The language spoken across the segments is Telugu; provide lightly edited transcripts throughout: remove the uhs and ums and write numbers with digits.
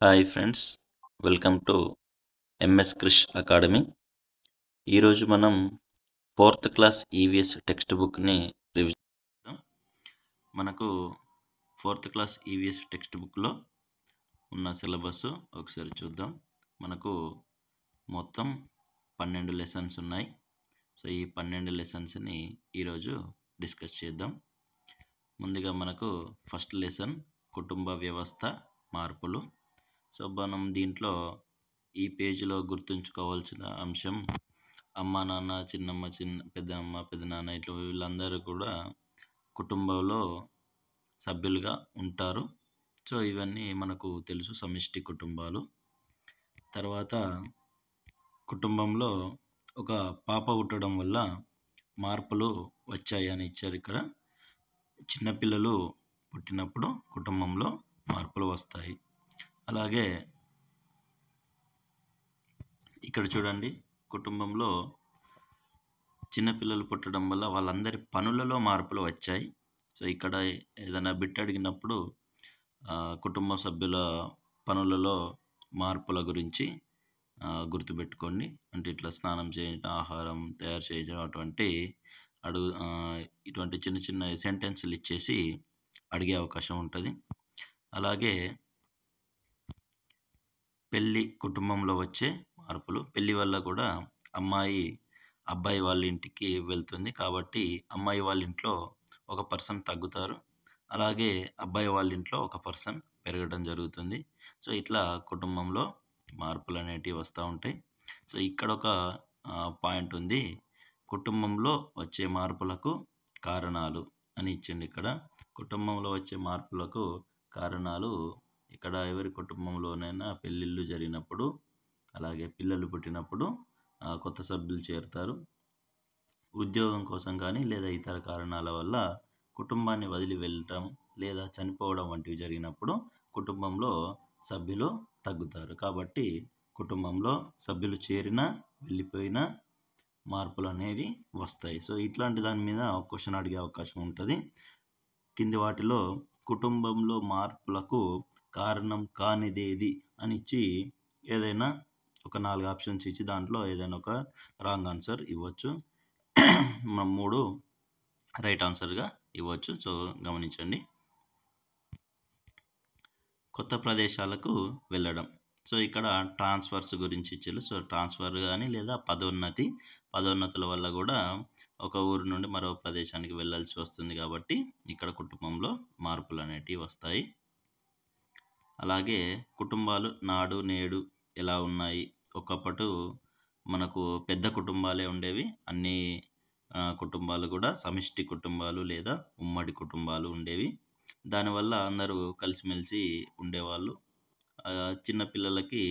Hi friends, welcome to MS Krish academy. ఈరోజు మనం 4th క్లాస్ ఈవీఎస్ టెక్స్ట్ బుక్ని రివిజన్ చేద్దాం. మనకు 4th క్లాస్ ఈవీఎస్ టెక్స్ట్ బుక్లో ఉన్న సిలబస్ ఒకసారి చూద్దాం. మనకు మొత్తం 12 లెసన్స్ ఉన్నాయి. సో ఈ 12 లెసన్స్ని ఈరోజు డిస్కస్ చేద్దాం. ముందుగా మనకు ఫస్ట్ లెసన్ కుటుంబ వ్యవస్థ మార్పులు. సో మనం దీంట్లో ఈ పేజీలో గుర్తుంచుకోవాల్సిన అంశం అమ్మ నాన్న, చిన్నమ్మ, పెద్దమ్మ, పెద్దనాన్న ఇట్లా వీళ్ళందరూ కూడా కుటుంబంలో సభ్యులుగా ఉంటారు. సో ఇవన్నీ మనకు తెలుసు, సమిష్టి కుటుంబాలు. తర్వాత కుటుంబంలో ఒక పాప పుట్టడం వల్ల మార్పులు వచ్చాయని ఇచ్చారు. ఇక్కడ చిన్నపిల్లలు పుట్టినప్పుడు కుటుంబంలో మార్పులు వస్తాయి. అలాగే ఇక్కడ చూడండి, కుటుంబంలో చిన్నపిల్లలు పుట్టడం వల్ల వాళ్ళందరి పనులలో మార్పులు వచ్చాయి. సో ఇక్కడ ఏదైనా బిట్ అడిగినప్పుడు కుటుంబ సభ్యుల పనులలో మార్పుల గురించి గుర్తుపెట్టుకోండి. అంటే ఇట్లా స్నానం చేయడం, ఆహారం తయారు చేయడం, ఇటువంటి చిన్న చిన్న సెంటెన్సులు ఇచ్చేసి అడిగే అవకాశం ఉంటుంది. అలాగే పెళ్ళి, కుటుంబంలో వచ్చే మార్పులు. పెళ్ళి వల్ల కూడా అమ్మాయి అబ్బాయి వాళ్ళ ఇంటికి వెళ్తుంది, కాబట్టి అమ్మాయి వాళ్ళ ఇంట్లో ఒక పర్సన్ తగ్గుతారు, అలాగే అబ్బాయి వాళ్ళ ఇంట్లో ఒక పర్సన్ పెరగడం జరుగుతుంది. సో ఇట్లా కుటుంబంలో మార్పులు అనేటివి వస్తూ ఉంటాయి. సో ఇక్కడ ఒక పాయింట్ ఉంది, కుటుంబంలో వచ్చే మార్పులకు కారణాలు అని ఇచ్చింది. ఇక్కడ కుటుంబంలో వచ్చే మార్పులకు కారణాలు, ఇక్కడ ఎవరి కుటుంబంలోనైనా పెళ్ళిళ్ళు జరిగినప్పుడు, అలాగే పిల్లలు పుట్టినప్పుడు కొత్త సభ్యులు చేరుతారు. ఉద్యోగం కోసం కానీ లేదా ఇతర కారణాల వల్ల కుటుంబాన్ని వదిలి వెళ్ళటం లేదా చనిపోవడం వంటివి జరిగినప్పుడు కుటుంబంలో సభ్యులు తగ్గుతారు. కాబట్టి కుటుంబంలో సభ్యులు చేరినా వెళ్ళిపోయినా మార్పులు అనేవి వస్తాయి. సో ఇట్లాంటి దాని మీద క్వశ్చన్ అడిగే అవకాశం ఉంటుంది. కింది వాటిలో కుటుంబంలో మార్పులకు కారణం కానిదేది అని ఇచ్చి ఏదైనా ఒక 4 ఆప్షన్స్ ఇచ్చి దాంట్లో ఏదైనా ఒక రాంగ్ ఆన్సర్ ఇవ్వచ్చు. మనం 3 రైట్ ఆన్సర్గా ఇవ్వచ్చు. సో గమనించండి. కొత్త ప్రదేశాలకు వెళ్ళడం. సో ఇక్కడ ట్రాన్స్ఫర్స్ గురించి ఇచ్చారు. సో ట్రాన్స్ఫర్ కానీ లేదా పదోన్నతుల వల్ల కూడా ఒక ఊరు నుండి మరో ప్రదేశానికి వెళ్ళాల్సి వస్తుంది, కాబట్టి ఇక్కడ కుటుంబంలో మార్పులు అనేటివి వస్తాయి. అలాగే కుటుంబాలు నాడు నేడు ఎలా ఉన్నాయి. ఒకప్పుడు మనకు పెద్ద కుటుంబాలే ఉండేవి. అన్ని కుటుంబాలు కూడా సమిష్టి కుటుంబాలు లేదా ఉమ్మడి కుటుంబాలు ఉండేవి. దానివల్ల అందరూ కలిసిమెలిసి ఉండేవాళ్ళు. చిన్నపిల్లలకి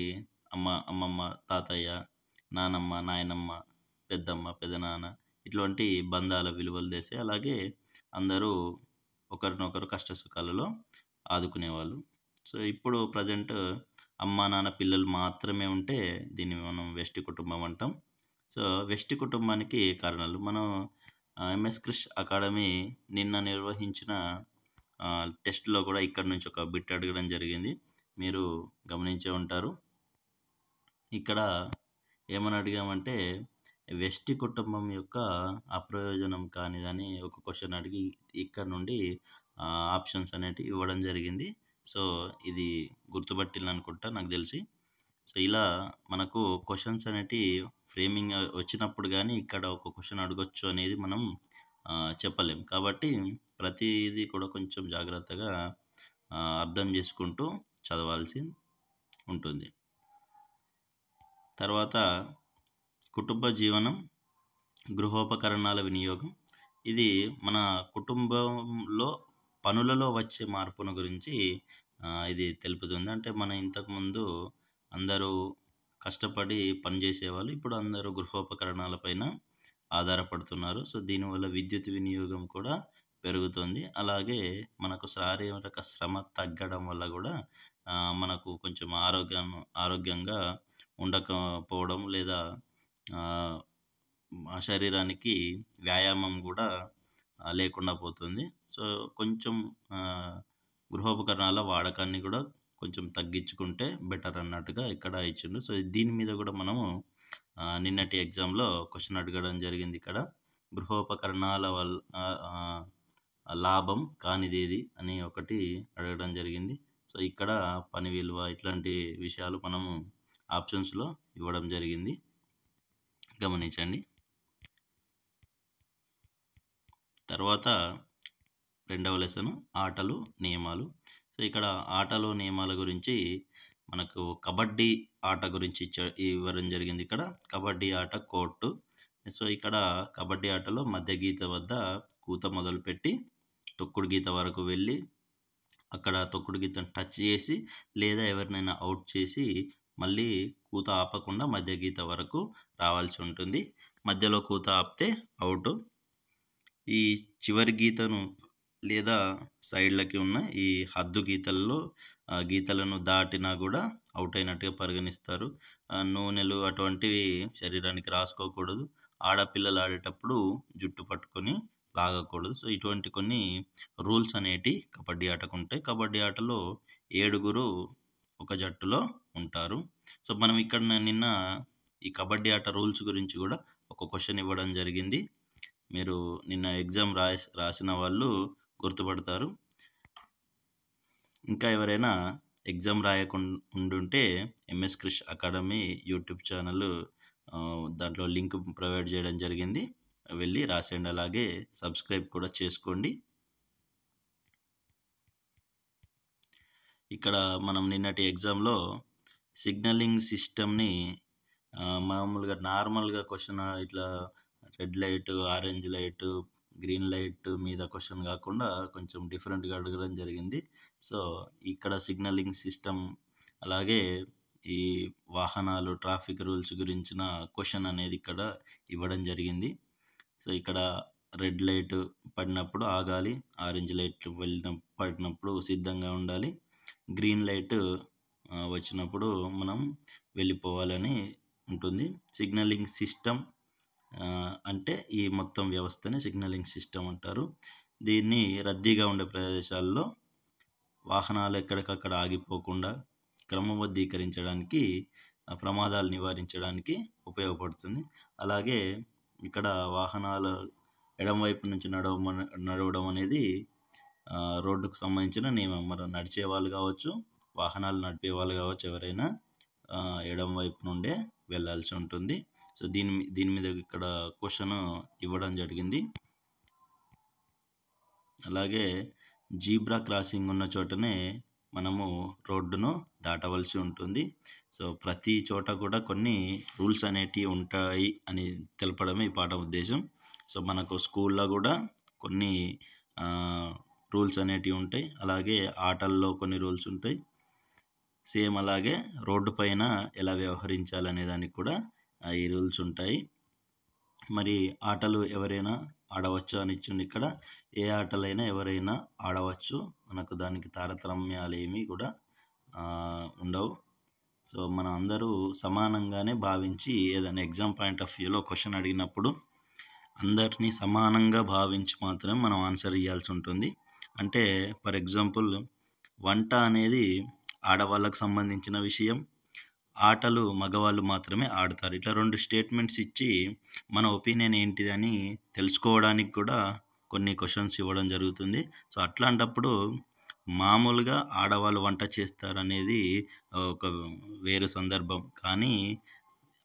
అమ్మమ్మ, తాతయ్య, నానమ్మ, నాయనమ్మ, పెద్దమ్మ, పెదనాన్న ఇటువంటి బంధాల విలువలు తెలిసే. అలాగే అందరూ ఒకరినొకరు కష్ట సుఖాలలో ఆదుకునేవాళ్ళు. సో ఇప్పుడు ప్రజెంట్ అమ్మ నాన్న పిల్లలు మాత్రమే ఉంటే దీన్ని మనం వెష్టి కుటుంబం అంటాం. సో వెష్టి కుటుంబానికి కారణాలు మనం ఎంఎస్ క్రిష్ అకాడమీ నిన్న నిర్వహించిన టెస్ట్లో కూడా ఇక్కడ నుంచి ఒక బిట్ అడగడం జరిగింది, మీరు గమనించే ఉంటారు. ఇక్కడ ఏమని అడిగామంటే వెష్టి కుటుంబం యొక్క అప్రయోజనం కానిదని ఒక క్వశ్చన్ అడిగి ఇక్కడ నుండి ఆప్షన్స్ అనేటివి ఇవ్వడం జరిగింది. సో ఇది గుర్తుపట్టిల్ని అనుకుంటా నాకు తెలిసి. సో ఇలా మనకు క్వశ్చన్స్ అనేటివి ఫ్రేమింగ్ వచ్చినప్పుడు కానీ ఇక్కడ ఒక క్వశ్చన్ అడగొచ్చు అనేది మనం చెప్పలేం. కాబట్టి ప్రతిదీ కూడా కొంచెం జాగ్రత్తగా అర్థం చేసుకుంటూ చదవాల్సి ఉంటుంది. తర్వాత కుటుంబ జీవనం, గృహోపకరణాల వినియోగం. ఇది మన కుటుంబంలో పనులలో వచ్చే మార్పును గురించి ఇది తెలుపుతుంది. అంటే మన ఇంతకుముందు అందరూ కష్టపడి పనిచేసేవాళ్ళు, ఇప్పుడు అందరూ గృహోపకరణాలపైన ఆధారపడుతున్నారు. సో దీనివల్ల విద్యుత్ వినియోగం కూడా పెరుగుతుంది. అలాగే మనకు శారీరక శ్రమ తగ్గడం వల్ల కూడా మనకు కొంచెం ఆరోగ్యంగా ఉండకపోవడం లేదా శరీరానికి వ్యాయామం కూడా లేకుండా పోతుంది. సో కొంచెం గృహోపకరణాల వాడకాన్ని కూడా కొంచెం తగ్గించుకుంటే బెటర్ అన్నట్టుగా ఇక్కడ ఇచ్చిండు. సో దీని మీద కూడా మనము నిన్నటి ఎగ్జామ్లో క్వశ్చన్ అడగడం జరిగింది. ఇక్కడ గృహోపకరణాల వల్ల లాభం కానిదేది అని ఒకటి అడగడం జరిగింది. సో ఇక్కడ పని విలువ ఇట్లాంటి విషయాలు మనము ఆప్షన్స్లో ఇవ్వడం జరిగింది, గమనించండి. తర్వాత రెండవ లెసన్ ఆటలు నియమాలు. సో ఇక్కడ ఆటలు నియమాల గురించి మనకు కబడ్డీ ఆట గురించి ఇవ్వడం జరిగింది. ఇక్కడ కబడ్డీ ఆట కోర్టు. సో ఇక్కడ కబడ్డీ ఆటలో మధ్య గీత వద్ద కూత మొదలుపెట్టి తొక్కుడు గీత వరకు వెళ్ళి అక్కడ తొక్కుడు గీతను టచ్ చేసి లేదా ఎవరినైనా అవుట్ చేసి మళ్ళీ కూత ఆపకుండా మధ్య గీత వరకు రావాల్సి ఉంటుంది. మధ్యలో కూత ఆపితే అవుట్. ఈ చివరి గీతను లేదా సైడ్లకి ఉన్న ఈ హద్దు గీతలను దాటినా కూడా అవుట్ అయినట్టుగా పరిగణిస్తారు. నూనెలు అటువంటివి శరీరానికి రాసుకోకూడదు. ఆడపిల్లలు ఆడేటప్పుడు జుట్టు పట్టుకొని లాగకూడదు. సో ఇటువంటి కొన్ని రూల్స్ అనేటి కబడ్డీ ఆటకు ఉంటాయి. కబడ్డీ ఆటలో 7 ఒక జట్టులో ఉంటారు. సో మనం ఇక్కడ నిన్న ఈ కబడ్డీ ఆట రూల్స్ గురించి కూడా ఒక క్వశ్చన్ ఇవ్వడం జరిగింది. మీరు నిన్న ఎగ్జామ్ రాసిన వాళ్ళు గుర్తుపడతారు. ఇంకా ఎవరైనా ఎగ్జామ్ రాయకుండా ఉండుంటే MS Krish academy YouTube channel దాంట్లో లింక్ ప్రొవైడ్ చేయడం జరిగింది, వెళ్ళి రాసేయండి. అలాగే సబ్స్క్రైబ్ కూడా చేసుకోండి. ఇక్కడ మనం నిన్నటి ఎగ్జామ్లో సిగ్నలింగ్ సిస్టమ్ని మామూలుగా నార్మల్గా క్వశ్చన్ ఇట్లా red light, orange light, green light మీద క్వశ్చన్ కాకుండా కొంచెం డిఫరెంట్గా అడగడం జరిగింది. సో ఇక్కడ సిగ్నలింగ్ సిస్టమ్ అలాగే ఈ వాహనాలు ట్రాఫిక్ రూల్స్ గురించిన క్వశ్చన్ అనేది ఇక్కడ ఇవ్వడం జరిగింది. సో ఇక్కడ రెడ్ లైట్ పడినప్పుడు ఆగాలి, ఆరెంజ్ లైట్ పడినప్పుడు సిద్ధంగా ఉండాలి, గ్రీన్ లైట్ వచ్చినప్పుడు మనం వెళ్ళిపోవాలని ఉంటుంది. సిగ్నలింగ్ సిస్టమ్ అంటే ఈ మొత్తం వ్యవస్థని సిగ్నలింగ్ సిస్టమ్ అంటారు. దీన్ని రద్దీగా ఉండే ప్రదేశాల్లో వాహనాలు ఎక్కడికక్కడ ఆగిపోకుండా క్రమబద్ధీకరించడానికి, ప్రమాదాలు నివారించడానికి ఉపయోగపడుతుంది. అలాగే ఇక్కడ వాహనాలు ఎడమవైపు నుంచి నడవడం అనేది రోడ్డుకు సంబంధించిన నియమం. మరి నడిచే వాళ్ళు కావచ్చు, వాహనాలు నడిపే వాళ్ళు కావచ్చు, ఎవరైనా ఎడమ వైపు నుండే వెళ్ళాల్సి ఉంటుంది. సో దీని మీద ఇక్కడ క్వశ్చన్ ఇవ్వడం జరిగింది. అలాగే జీబ్రా క్రాసింగ్ ఉన్న చోటనే మనము రోడ్డును దాటవలసి ఉంటుంది. సో ప్రతి చోట కూడా కొన్ని రూల్స్ అనేటివి ఉంటాయి అని తెలపడమే ఈ పాఠం ఉద్దేశం. సో మనకు స్కూల్లో కూడా కొన్ని రూల్స్ అనేటివి ఉంటాయి, అలాగే ఆటల్లో కొన్ని రూల్స్ ఉంటాయి. సేమ్ అలాగే రోడ్డు పైన ఎలా వ్యవహరించాలనే దానికి కూడా ఈ రూల్స్ ఉంటాయి. మరి ఆటలు ఎవరైనా ఆడవచ్చు అని ఇచ్చింది. ఇక్కడ ఏ ఆటలైనా ఎవరైనా ఆడవచ్చు, మనకు దానికి తారతమ్యాలు ఏమీ కూడా ఉండవు. సో మనం అందరూ సమానంగానే భావించి ఏదైనా ఎగ్జామ్ పాయింట్ ఆఫ్ వ్యూలో క్వశ్చన్ అడిగినప్పుడు అందరినీ సమానంగా భావించి మాత్రమే మనం ఆన్సర్ ఇవ్వాల్సి ఉంటుంది. అంటే ఫర్ ఎగ్జాంపుల్ వంట అనేది ఆడవాళ్ళకు సంబంధించిన విషయం, ఆటలు మగవాళ్ళు మాత్రమే ఆడతారు. ఇట్లా 2 స్టేట్మెంట్స్ ఇచ్చి మన ఒపీనియన్ ఏంటిదని తెలుసుకోవడానికి కూడా కొన్ని క్వశ్చన్స్ ఇవ్వడం జరుగుతుంది. సో అట్లాంటప్పుడు మామూలుగా ఆడవాళ్ళు వంట చేస్తారనేది ఒక వేరు సందర్భం, కానీ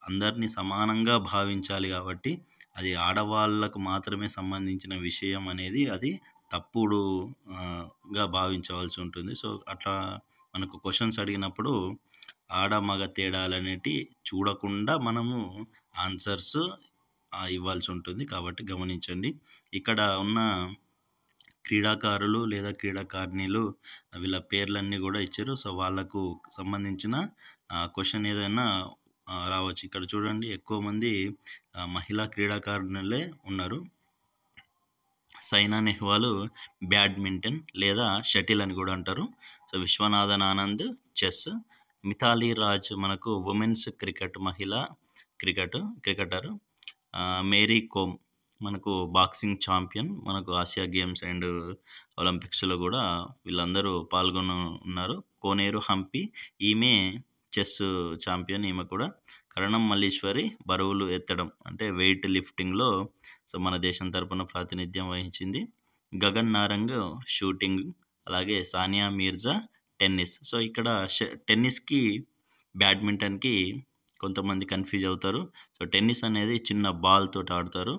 అందరినీ సమానంగా భావించాలి కాబట్టి అది ఆడవాళ్ళకు మాత్రమే సంబంధించిన విషయం అనేది అది తప్పుడుగా భావించవలసి ఉంటుంది. సో అట్లా మనకు క్వశ్చన్స్ అడిగినప్పుడు ఆడ మగ తేడాలు అనేటివి చూడకుండా మనము ఆన్సర్స్ ఇవ్వాల్సి ఉంటుంది. కాబట్టి గమనించండి. ఇక్కడ ఉన్న క్రీడాకారులు లేదా క్రీడాకారిణులు వీళ్ళ పేర్లన్నీ కూడా ఇచ్చారు. సో వాళ్ళకు సంబంధించిన క్వశ్చన్ ఏదైనా రావచ్చు. ఇక్కడ చూడండి, ఎక్కువ మంది మహిళా క్రీడాకారిణులే ఉన్నారు. సైనా నెహ్వాల్ బ్యాడ్మింటన్ లేదా షటిల్ అని కూడా అంటారు. సో విశ్వనాథన్ ఆనంద్ చెస్, మిథాలీ రాజ్ మనకు ఉమెన్స్ క్రికెట్ మహిళా క్రికెటర్, మేరీ కోమ్ మనకు బాక్సింగ్ ఛాంపియన్, మనకు ఆసియా గేమ్స్ అండ్ ఒలింపిక్స్లో కూడా వీళ్ళందరూ ఉన్నారు. కోనేరు హంపి, ఈమె చెస్ ఛాంపియన్. ఈమె కూడా కరణం మల్లీశ్వరి బరువులు ఎత్తడం అంటే వెయిట్ లిఫ్టింగ్లో సో మన దేశం తరపున ప్రాతినిధ్యం వహించింది. గగన్ నారంగ్ షూటింగ్, అలాగే సానియా మీర్జా టెన్నిస్. సో ఇక్కడ టెన్నిస్కి బ్యాడ్మింటన్కి కొంతమంది కన్ఫ్యూజ్ అవుతారు. సో టెన్నిస్ అనేది చిన్న బాల్ తోటి ఆడతారు.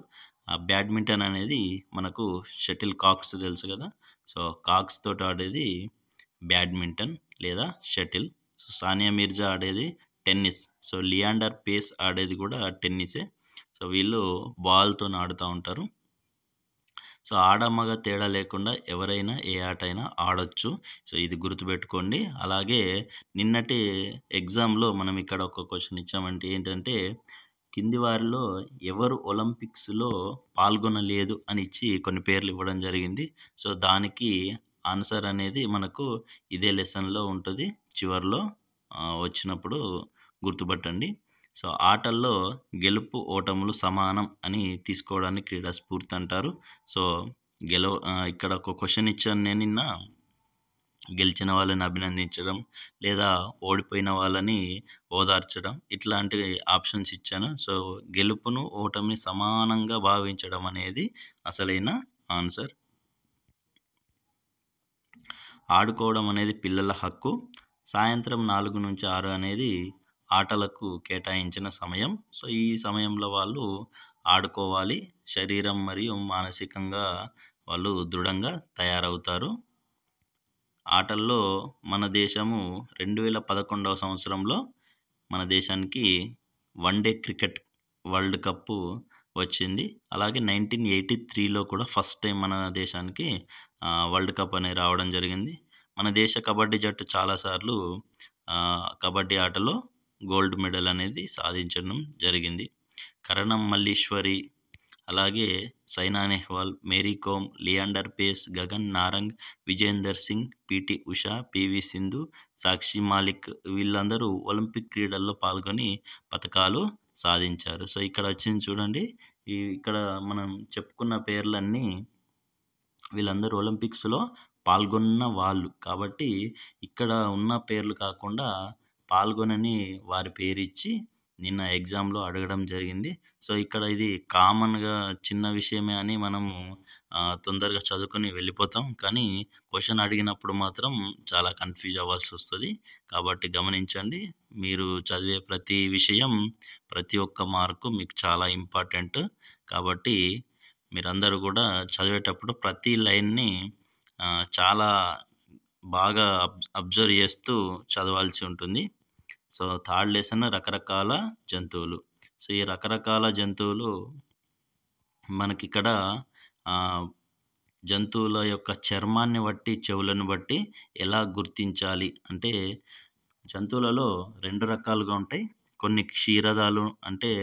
బ్యాడ్మింటన్ అనేది మనకు షటిల్ కాక్స్ తెలుసు కదా, సో కాక్స్ తోటి ఆడేది బ్యాడ్మింటన్ లేదా షటిల్. సో సానియా మీర్జా ఆడేది టెన్నిస్. సో లియాండర్ పేస్ ఆడేది కూడా టెన్నిసే. సో వీళ్ళు బాల్తో ఆడుతూ ఉంటారు. సో ఆడమగ తేడా లేకుండా ఎవరైనా ఏ ఆట అయినా ఆడొచ్చు. సో ఇది గుర్తుపెట్టుకోండి. అలాగే నిన్నటి ఎగ్జామ్లో మనం ఇక్కడ ఒక క్వశ్చన్ ఇచ్చామంటే ఏంటంటే, కింది వారిలో ఎవరు ఒలింపిక్స్లో పాల్గొనలేదు అని ఇచ్చి కొన్ని పేర్లు ఇవ్వడం జరిగింది. సో దానికి ఆన్సర్ అనేది మనకు ఇదే లెసన్లో ఉంటుంది, చివరిలో వచ్చినప్పుడు గుర్తుపట్టండి. సో ఆటల్లో గెలుపు ఓటములు సమానం అని తీసుకోవడాన్ని క్రీడా స్ఫూర్తి అంటారు. సో ఇక్కడ ఒక క్వశ్చన్ ఇచ్చాను నేను నిన్న, గెలిచిన వాళ్ళని అభినందించడం లేదా ఓడిపోయిన వాళ్ళని ఓదార్చడం, ఇట్లాంటి ఆప్షన్స్ ఇచ్చాను. సో గెలుపును ఓటమిని సమానంగా భావించడం అనేది అసలైన ఆన్సర్. ఆడుకోవడం అనేది పిల్లల హక్కు. సాయంత్రం 4 నుంచి 6 అనేది ఆటలకు కేటాయించిన సమయం. సో ఈ సమయంలో వాళ్ళు ఆడుకోవాలి. శరీరం మరియు మానసికంగా వాళ్ళు దృఢంగా తయారవుతారు. ఆటల్లో మన దేశము 2011వ సంవత్సరంలో మన దేశానికి వన్డే క్రికెట్ వరల్డ్ కప్ వచ్చింది. అలాగే 1983లో కూడా ఫస్ట్ టైం మన దేశానికి వరల్డ్ కప్ అనేది రావడం జరిగింది. మన దేశ కబడ్డీ జట్టు చాలాసార్లు కబడ్డీ ఆటలో గోల్డ్ మెడల్ అనేది సాధించడం జరిగింది. కరణం మల్లీశ్వరి, అలాగే సైనా నెహ్వాల్, మేరీ కోమ్, లియాండర్ పేస్, గగన్ నారంగ్, విజేందర్ సింగ్, పిటి ఉషా, పివి సింధు, సాక్షి మాలిక్ వీళ్ళందరూ ఒలింపిక్ క్రీడల్లో పాల్గొని పథకాలు సాధించారు. సో ఇక్కడ వచ్చింది చూడండి, ఇక్కడ మనం చెప్పుకున్న పేర్లన్నీ వీళ్ళందరూ ఒలింపిక్స్లో పాల్గొన్న వాళ్ళు కాబట్టి ఇక్కడ ఉన్న పేర్లు కాకుండా పాల్గొనని వారి పేరు ఇచ్చి నిన్న ఎగ్జామ్లో అడగడం జరిగింది. సో ఇక్కడ ఇది కామన్గా చిన్న విషయమే అని మనము తొందరగా చదువుకొని వెళ్ళిపోతాం, కానీ క్వశ్చన్ అడిగినప్పుడు మాత్రం చాలా కన్ఫ్యూజ్ అవ్వాల్సి వస్తుంది. కాబట్టి గమనించండి, మీరు చదివే ప్రతి విషయం, ప్రతి ఒక్క మార్కు మీకు చాలా ఇంపార్టెంట్. కాబట్టి మీరందరూ కూడా చదివేటప్పుడు ప్రతి లైన్ని చాలా బాగా అబ్జర్వ్ చేస్తూ చదవాల్సి ఉంటుంది. సో థర్డ్ లెసన్ రకరకాల జంతువులు. సో ఈ రకరకాల జంతువులు మనకి ఇక్కడ జంతువుల యొక్క చర్మాన్ని బట్టి, చెవులను బట్టి ఎలా గుర్తించాలి అంటే, జంతువులలో 2 రకాలుగా ఉంటాయి. కొన్ని క్షీరదాలు అంటే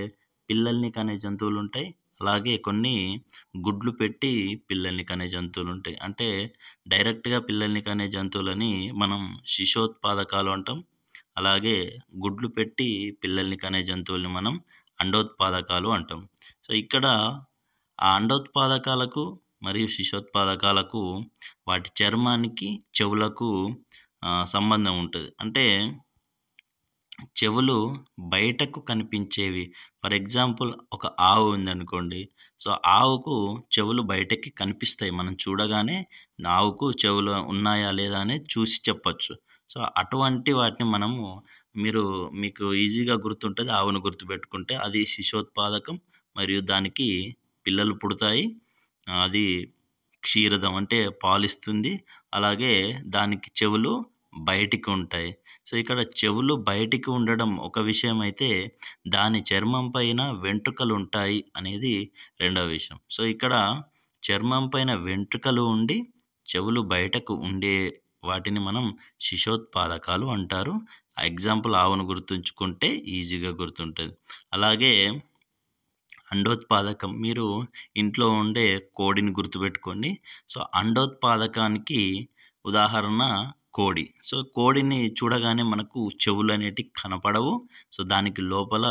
పిల్లల్ని కనే జంతువులు ఉంటాయి. అలాగే కొన్ని గుడ్లు పెట్టి పిల్లల్ని కనే జంతువులు ఉంటాయి. అంటే డైరెక్ట్గా పిల్లల్ని కనే జంతువులని మనం శిశోత్పాదకాలు అంటాం. అలాగే గుడ్లు పెట్టి పిల్లల్ని కనే జంతువుల్ని మనం అండోత్పాదకాలు అంటాం. సో ఇక్కడ ఆ అండోత్పాదకాలకు మరియు శిశోత్పాదకాలకు వాటి చర్మానికి, చెవులకు సంబంధం ఉంటుంది. అంటే చెవులు బయటకు కనిపించేవి. ఫర్ ఎగ్జాంపుల్ ఒక ఆవు ఉందనుకోండి, సో ఆవుకు చెవులు బయటకి కనిపిస్తాయి. మనం చూడగానే ఆవుకు చెవులు ఉన్నాయా లేదా అనేది చూసి చెప్పచ్చు. సో అటువంటి వాటిని మనము మీకు ఈజీగా గుర్తుంటుంది. ఆవును గుర్తుపెట్టుకుంటే అది శిశోత్పాదకం మరియు దానికి పిల్లలు పుడతాయి. అది క్షీరదం అంటే పాలిస్తుంది. అలాగే దానికి చెవులు బయటికి ఉంటాయి. సో ఇక్కడ చెవులు బయటికి ఉండడం ఒక విషయం అయితే, దాని చర్మం పైన వెంట్రుకలు ఉంటాయి అనేది రెండవ విషయం. సో ఇక్కడ చర్మం పైన వెంట్రుకలు ఉండి చెవులు బయటకు ఉండే వాటిని మనం శిశోత్పాదకాలు అంటారు. ఆ ఎగ్జాంపుల్ ఆవును గుర్తుంచుకుంటే ఈజీగా గుర్తుంటుంది. అలాగే అండోత్పాదకం, మీరు ఇంట్లో ఉండే కోడిని గుర్తుపెట్టుకోండి. సో అండోత్పాదకానికి ఉదాహరణ కోడి. సో కోడిని చూడగానే మనకు చెవులు అనేటివి కనపడవు. సో దానికి లోపల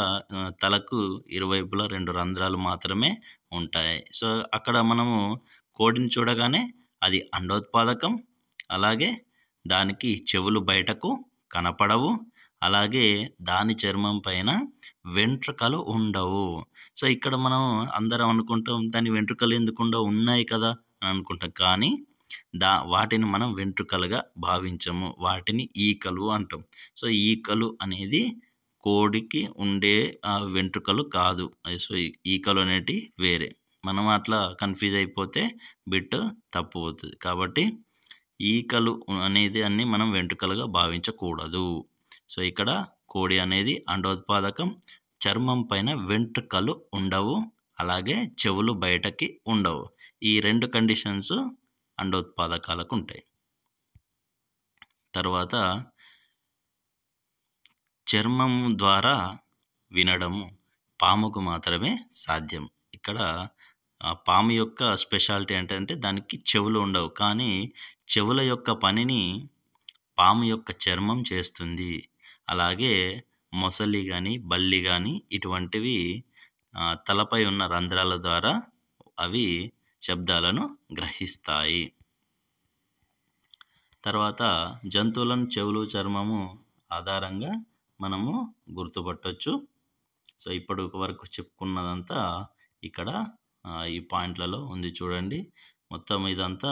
తలకు ఇరువైపులా 2 రంధ్రాలు మాత్రమే ఉంటాయి. సో అక్కడ మనము కోడిని చూడగానే అది అండోత్పాదకం, అలాగే దానికి చెవులు బయటకు కనపడవు, అలాగే దాని చర్మం పైన వెంట్రుకలు ఉండవు. సో ఇక్కడ మనం అందరం అనుకుంటాం దాని వెంట్రుకలు ఎందుకుండా ఉన్నాయి కదా అని అనుకుంటాం, కానీ వాటిని మనం వెంట్రుకలుగా భావించము, వాటిని ఈకలు అంటాం. సో ఈకలు అనేది కోడికి ఉండే వెంట్రుకలు కాదు. సో ఈకలు అనేటి వేరే. మనం అట్లా కన్ఫ్యూజ్ అయిపోతే బిట్ తప్పు అవుతుంది. కాబట్టి ఈకలు అనేది అన్ని మనం వెంట్రుకలుగా భావించకూడదు. సో ఇక్కడ కోడి అనేది అండోత్పాదకం, చర్మం పైన వెంట్రుకలు ఉండవు, అలాగే చెవులు బయటకి ఉండవు. ఈ 2 కండిషన్స్ అండోత్పాదకాలకు ఉంటాయి. తర్వాత చర్మం ద్వారా వినడము పాముకు మాత్రమే సాధ్యం. ఇక్కడ పాము యొక్క స్పెషాలిటీ ఏంటంటే దానికి చెవులు ఉండవు, కానీ చెవుల యొక్క పనిని పాము యొక్క చర్మం చేస్తుంది. అలాగే మొసలి కానీ బల్లి కానీ ఇటువంటివి తలపై ఉన్న రంధ్రాల ద్వారా అవి శబ్దాలను గ్రహిస్తాయి. తర్వాత జంతువులను చెవులు చర్మము ఆధారంగా మనము గుర్తుపట్టవచ్చు. సో ఇప్పటి వరకు చెప్పుకున్నదంతా ఇక్కడ ఈ పాయింట్లలో ఉంది చూడండి. మొత్తం ఇదంతా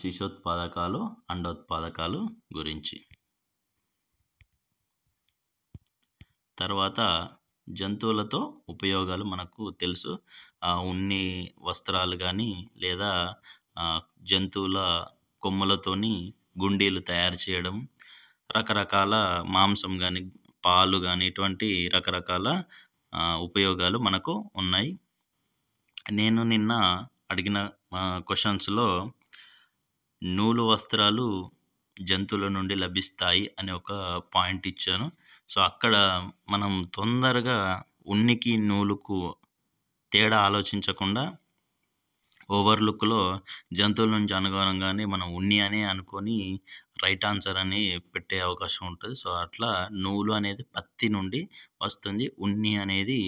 శిశోత్పాదకాలు, అండోత్పాదకాలు గురించి. తర్వాత జంతువులతో ఉపయోగాలు మనకు తెలుసు. ఉన్ని వస్త్రాలు కానీ లేదా జంతువుల కొమ్ములతోని గుండీలు తయారు చేయడం, రకరకాల మాంసం కానీ పాలు కానీ ఇటువంటి రకరకాల ఉపయోగాలు మనకు ఉన్నాయి. నేను నిన్న అడిగిన క్వశ్చన్స్లో నూలు వస్త్రాలు జంతువుల నుండి లభిస్తాయి అనే ఒక పాయింట్ ఇచ్చాను. సో అక్కడ మనం తొందరగా ఉన్నికి నూలుకు తేడా ఆలోచించకుండా ఓవర్లుక్లో జంతువుల నుంచి అనుగుణంగానే మనం ఉన్ని అనే అనుకొని రైట్ ఆన్సర్ అని పెట్టే అవకాశం ఉంటుంది. సో అట్లా నూలు అనేది పత్తి నుండి వస్తుంది, ఉన్ని అనేది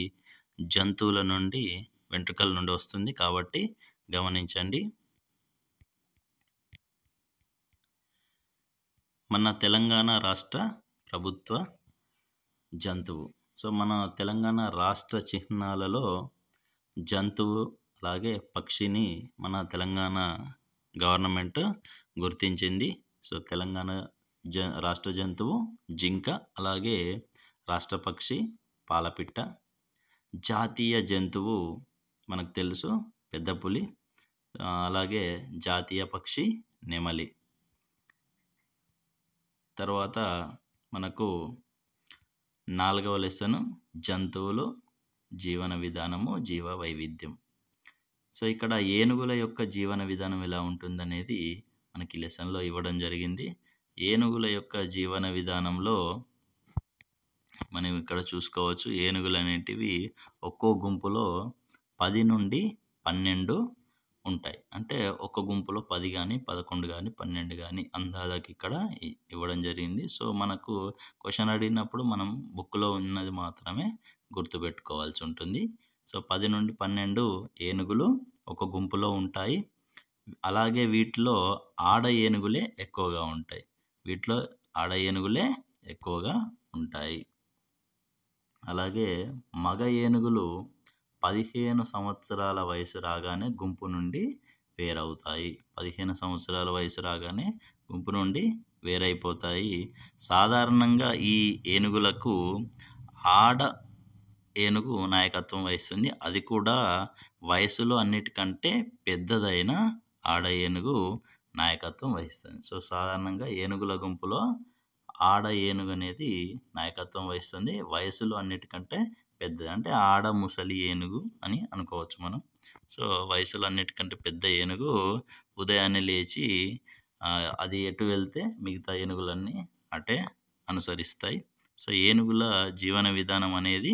జంతువుల నుండి వెంట్రుకల నుండి వస్తుంది. కాబట్టి గమనించండి. మన తెలంగాణ రాష్ట్ర ప్రభుత్వ జంతువు. సో మన తెలంగాణ రాష్ట్ర చిహ్నాలలో జంతువు అలాగే పక్షిని మన తెలంగాణ గవర్నమెంట్ గుర్తించింది. సో తెలంగాణ రాష్ట్ర జంతువు జింక, అలాగే రాష్ట్ర పక్షి పాలపిట్ట. జాతీయ జంతువు మనకు తెలుసు పెద్ద పులి, అలాగే జాతీయ పక్షి నెమలి. తర్వాత మనకు 4వ లెసన్ జంతువులు, జీవన విధానము, జీవ వైవిధ్యం. సో ఇక్కడ ఏనుగుల యొక్క జీవన విధానం ఎలా ఉంటుందనేది మనకి లెసన్లో ఇవ్వడం జరిగింది. ఏనుగుల యొక్క జీవన విధానంలో మనం ఇక్కడ చూసుకోవచ్చు. ఏనుగులు అనేటివి ఒక్కో గుంపులో 10 నుండి 12 ఉంటాయి. అంటే ఒక గుంపులో 10 కానీ 11 కానీ 12 కానీ అందాజకి ఇక్కడ ఇవ్వడం జరిగింది. సో మనకు క్వశ్చన్ అడిగినప్పుడు మనం బుక్లో ఉన్నది మాత్రమే గుర్తుపెట్టుకోవాల్సి ఉంటుంది. సో 10 నుండి 12 ఏనుగులు ఒక గుంపులో ఉంటాయి. అలాగే వీటిలో ఆడ ఏనుగులే ఎక్కువగా ఉంటాయి. అలాగే మగ ఏనుగులు 15 సంవత్సరాల వయసు రాగానే గుంపు నుండి వేరవుతాయి. 15 సంవత్సరాల వయసు రాగానే గుంపు నుండి వేరైపోతాయి. సాధారణంగా ఈ ఏనుగులకు ఆడ ఏనుగు నాయకత్వం వహిస్తుంది. అది కూడా వయసులో అన్నిటికంటే పెద్దదైన ఆడ ఏనుగు నాయకత్వం వహిస్తుంది. సో సాధారణంగా ఏనుగుల గుంపులో ఆడ ఏనుగు అనేది నాయకత్వం వహిస్తుంది. వయసులో అన్నిటికంటే పెద్దది, అంటే ఆడ ముసలి ఏనుగు అని అనుకోవచ్చు మనం. సో వయసులో అన్నిటికంటే పెద్ద ఏనుగు ఉదయాన్నే లేచి అది ఎటు వెళ్తే మిగతా ఏనుగులన్నీ అటే అనుసరిస్తాయి. సో ఏనుగుల జీవన విధానం అనేది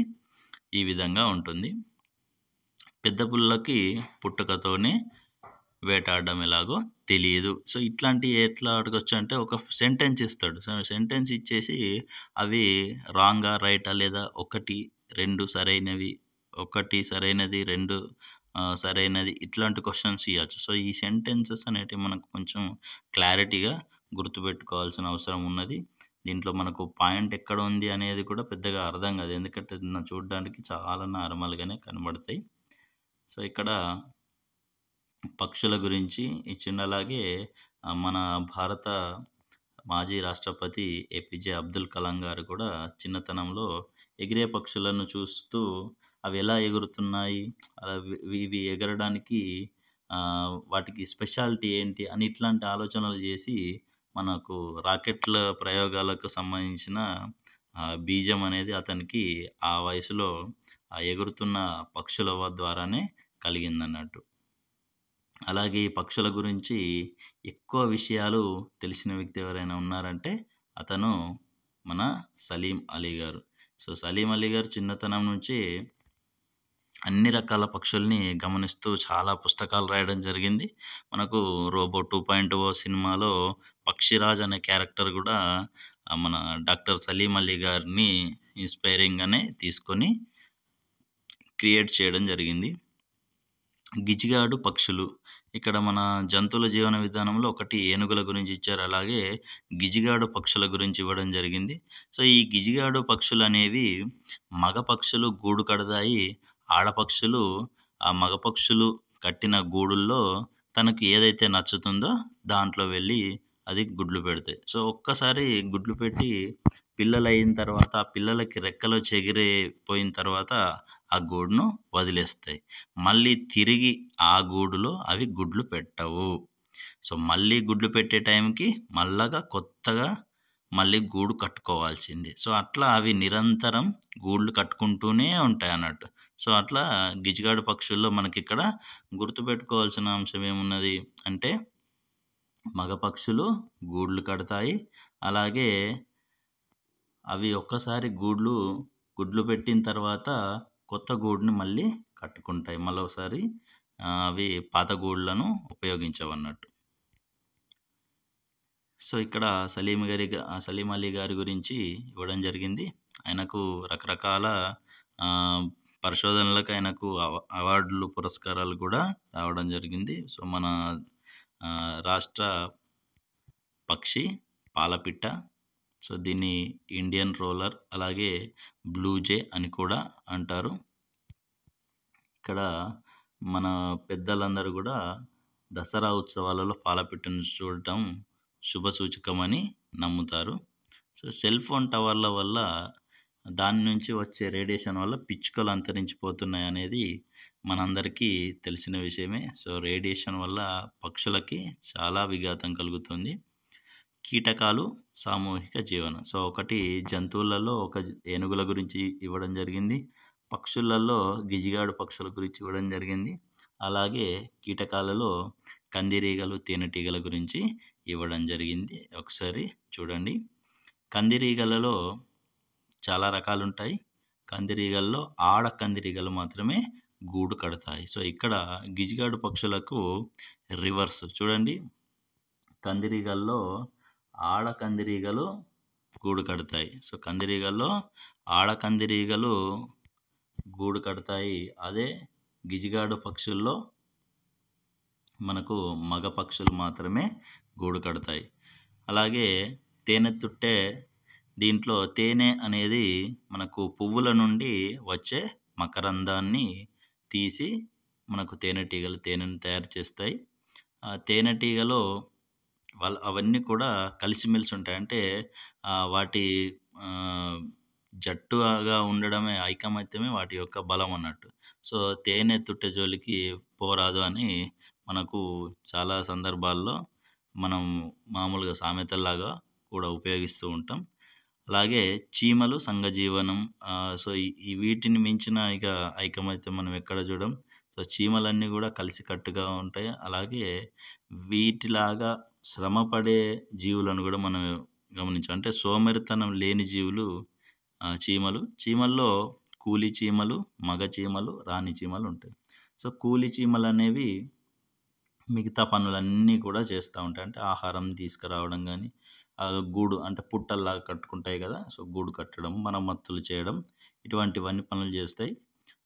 ఈ విధంగా ఉంటుంది. పెద్ద పుల్లకి పుట్టుకతోనే వేటాడడం ఎలాగో తెలియదు. సో ఇట్లాంటి ఎట్లా అడగొచ్చు అంటే ఒక సెంటెన్స్ ఇస్తాడు. సో సెంటెన్స్ ఇచ్చేసి అవి రాంగా రైటా లేదా 1, 2 సరైనవి, 1 సరైనది 2 సరైనది ఇట్లాంటి క్వశ్చన్స్ ఇవ్వచ్చు. సో ఈ సెంటెన్సెస్ అనేటివి మనకు కొంచెం క్లారిటీగా గుర్తుపెట్టుకోవాల్సిన అవసరం ఉన్నది. దీంట్లో మనకు పాయింట్ ఎక్కడ ఉంది అనేది కూడా పెద్దగా అర్థం కాదు, ఎందుకంటే చూడడానికి చాలా నార్మల్గానే కనబడతాయి. సో ఇక్కడ పక్షుల గురించి ఇచ్చిండు. అలాగే మన భారత మాజీ రాష్ట్రపతి ఏపీజే అబ్దుల్ కలాం గారు కూడా చిన్నతనంలో ఎగిరే పక్షులను చూస్తూ అవి ఎలా ఎగురుతున్నాయి, ఇవి ఎగరడానికి వాటికి స్పెషాలిటీ ఏంటి అని ఇట్లాంటి ఆలోచనలు చేసి మనకు రాకెట్ల ప్రయోగాలకు సంబంధించిన బీజం అనేది అతనికి ఆ వయసులో ఆ ఎగురుతున్న పక్షుల ద్వారానే కలిగిందన్నట్టు. అలాగే ఈ పక్షుల గురించి ఎక్కువ విషయాలు తెలిసిన వ్యక్తి ఎవరైనా ఉన్నారంటే అతను మన సలీం అలీ గారు. సో సలీం అలీ గారు చిన్నతనం నుంచి అన్ని రకాల పక్షుల్ని గమనిస్తూ చాలా పుస్తకాలు రాయడం జరిగింది. మనకు రోబో 2.0 సినిమాలో పక్షిరాజ్ అనే క్యారెక్టర్ కూడా మన డాక్టర్ సలీం అలీ గారిని ఇన్స్పైరింగ్గానే తీసుకొని క్రియేట్ చేయడం జరిగింది. గిజిగాడు పక్షులు, ఇక్కడ మన జంతువుల జీవన విధానంలో ఒకటి ఏనుగుల గురించి ఇచ్చారు, అలాగే గిజిగాడు పక్షుల గురించి ఇవ్వడం జరిగింది. సో ఈ గిజిగాడు పక్షులు అనేవి మగ పక్షులు గూడు కడతాయి. ఆడపక్షులు ఆ మగ పక్షులు కట్టిన గూడుల్లో తనకు ఏదైతే నచ్చుతుందో దాంట్లో వెళ్ళి అది గుడ్లు పెడతాయి. సో ఒక్కసారి గుడ్లు పెట్టి పిల్లలు అయిన తర్వాత ఆ పిల్లలకి రెక్కలు చెగిరిపోయిన తర్వాత ఆ గూడును వదిలేస్తాయి. మళ్ళీ తిరిగి ఆ గూడులో అవి గుడ్లు పెట్టవు. సో మళ్ళీ గుడ్లు పెట్టే టైంకి కొత్తగా మళ్ళీ గూడు కట్టుకోవాల్సింది. సో అట్లా అవి నిరంతరం గూళ్ళు కట్టుకుంటూనే ఉంటాయి అన్నట్టు. సో అట్లా గిజిగాడు పక్షుల్లో మనకి ఇక్కడ గుర్తుపెట్టుకోవాల్సిన అంశం ఏమున్నది అంటే మగ పక్షులు గూళ్ళు కడతాయి, అలాగే అవి ఒక్కసారి గుడ్లు పెట్టిన తర్వాత కొత్త గూడుని మళ్ళీ కట్టుకుంటాయి. మళ్ళీ అవి పాత గూళ్ళను ఉపయోగించవన్నట్టు. సో ఇక్కడ సలీం అలీ గారి గురించి ఇవ్వడం జరిగింది. ఆయనకు రకరకాల పరిశోధనలకు ఆయనకు అవార్డులు పురస్కారాలు కూడా రావడం జరిగింది. సో మన రాష్ట్ర పక్షి పాలపిట్ట, సో దీన్ని ఇండియన్ రోలర్ అలాగే బ్లూ జే అని కూడా అంటారు. ఇక్కడ మన పెద్దలందరూ కూడా దసరా ఉత్సవాలలో పాలపిట్టను చూడటం శుభసూచకమని నమ్ముతారు. సో సెల్ ఫోన్ టవర్ల వల్ల దాని నుంచి వచ్చే రేడియేషన్ వల్ల పిచ్చుకలు అంతరించిపోతున్నాయి అనేది మనందరికీ తెలిసిన విషయమే. సో రేడియేషన్ వల్ల పక్షులకి చాలా విఘాతం కలుగుతుంది. కీటకాలు సామూహిక జీవనం, సో ఒకటి జంతువులలో ఒక ఏనుగుల గురించి ఇవ్వడం జరిగింది, పక్షులలో గిజిగాడు పక్షుల గురించి ఇవ్వడం జరిగింది, అలాగే కీటకాలలో కందిరీగలు తేనెటీగల గురించి ఇవ్వడం జరిగింది. ఒకసారి చూడండి. కందిరీగలలో చాలా రకాలు ఉంటాయి. కందిరీగల్లో ఆడ కందిరీగలు మాత్రమే గూడు కడతాయి. సో ఇక్కడ గిజిగాడు పక్షులకు రివర్స్ చూడండి. కందిరీగల్లో ఆడ కందిరీగలు గూడు కడతాయి. సో కందిరీగల్లో ఆడ కందిరీగలు గూడు కడతాయి. అదే గిజిగాడు పక్షుల్లో మనకు మగ పక్షులు మాత్రమే గూడు కడతాయి. అలాగే తేనె తుట్టె, దీంట్లో తేనె అనేది మనకు పువ్వుల నుండి వచ్చే మకరందాన్ని తీసి మనకు తేనెటీగలు తేనెను తయారు చేస్తాయి. ఆ తేనెటీగలో అవన్నీ కూడా కలిసిమెలిసి ఉంటాయి. అంటే వాటి జట్టుగా ఉండడమే, ఐకమత్యమే వాటి యొక్క బలం అన్నట్టు. సో తేనె తుట్టె జోలికి పోరాదు అని మనకు చాలా సందర్భాల్లో మనం మామూలుగా సామెతల్లాగా కూడా ఉపయోగిస్తూ ఉంటాం. అలాగే చీమలు సంఘజీవనం, సో ఈ వీటిని మించిన ఇక ఐకమత్యం మనం ఎక్కడ చూడం. సో చీమలన్నీ కూడా కలిసికట్టుగా ఉంటాయి. అలాగే వీటిలాగా శ్రమపడే జీవులను కూడా మనం గమనించాం. అంటే సోమరితనం లేని జీవులు చీమల్లో కూలి చీమలు, మగ చీమలు, రాణి చీమలు ఉంటాయి. సో కూలి చీమలు అనేవి మిగతా పనులన్నీ కూడా చేస్తూ ఉంటాయి. అంటే ఆహారం తీసుకురావడం కానీ, గూడు అంటే పుట్టల్లాగా కట్టుకుంటాయి కదా, సో గూడు కట్టడం, మరమ్మతులు చేయడం, ఇటువంటివన్నీ పనులు చేస్తాయి.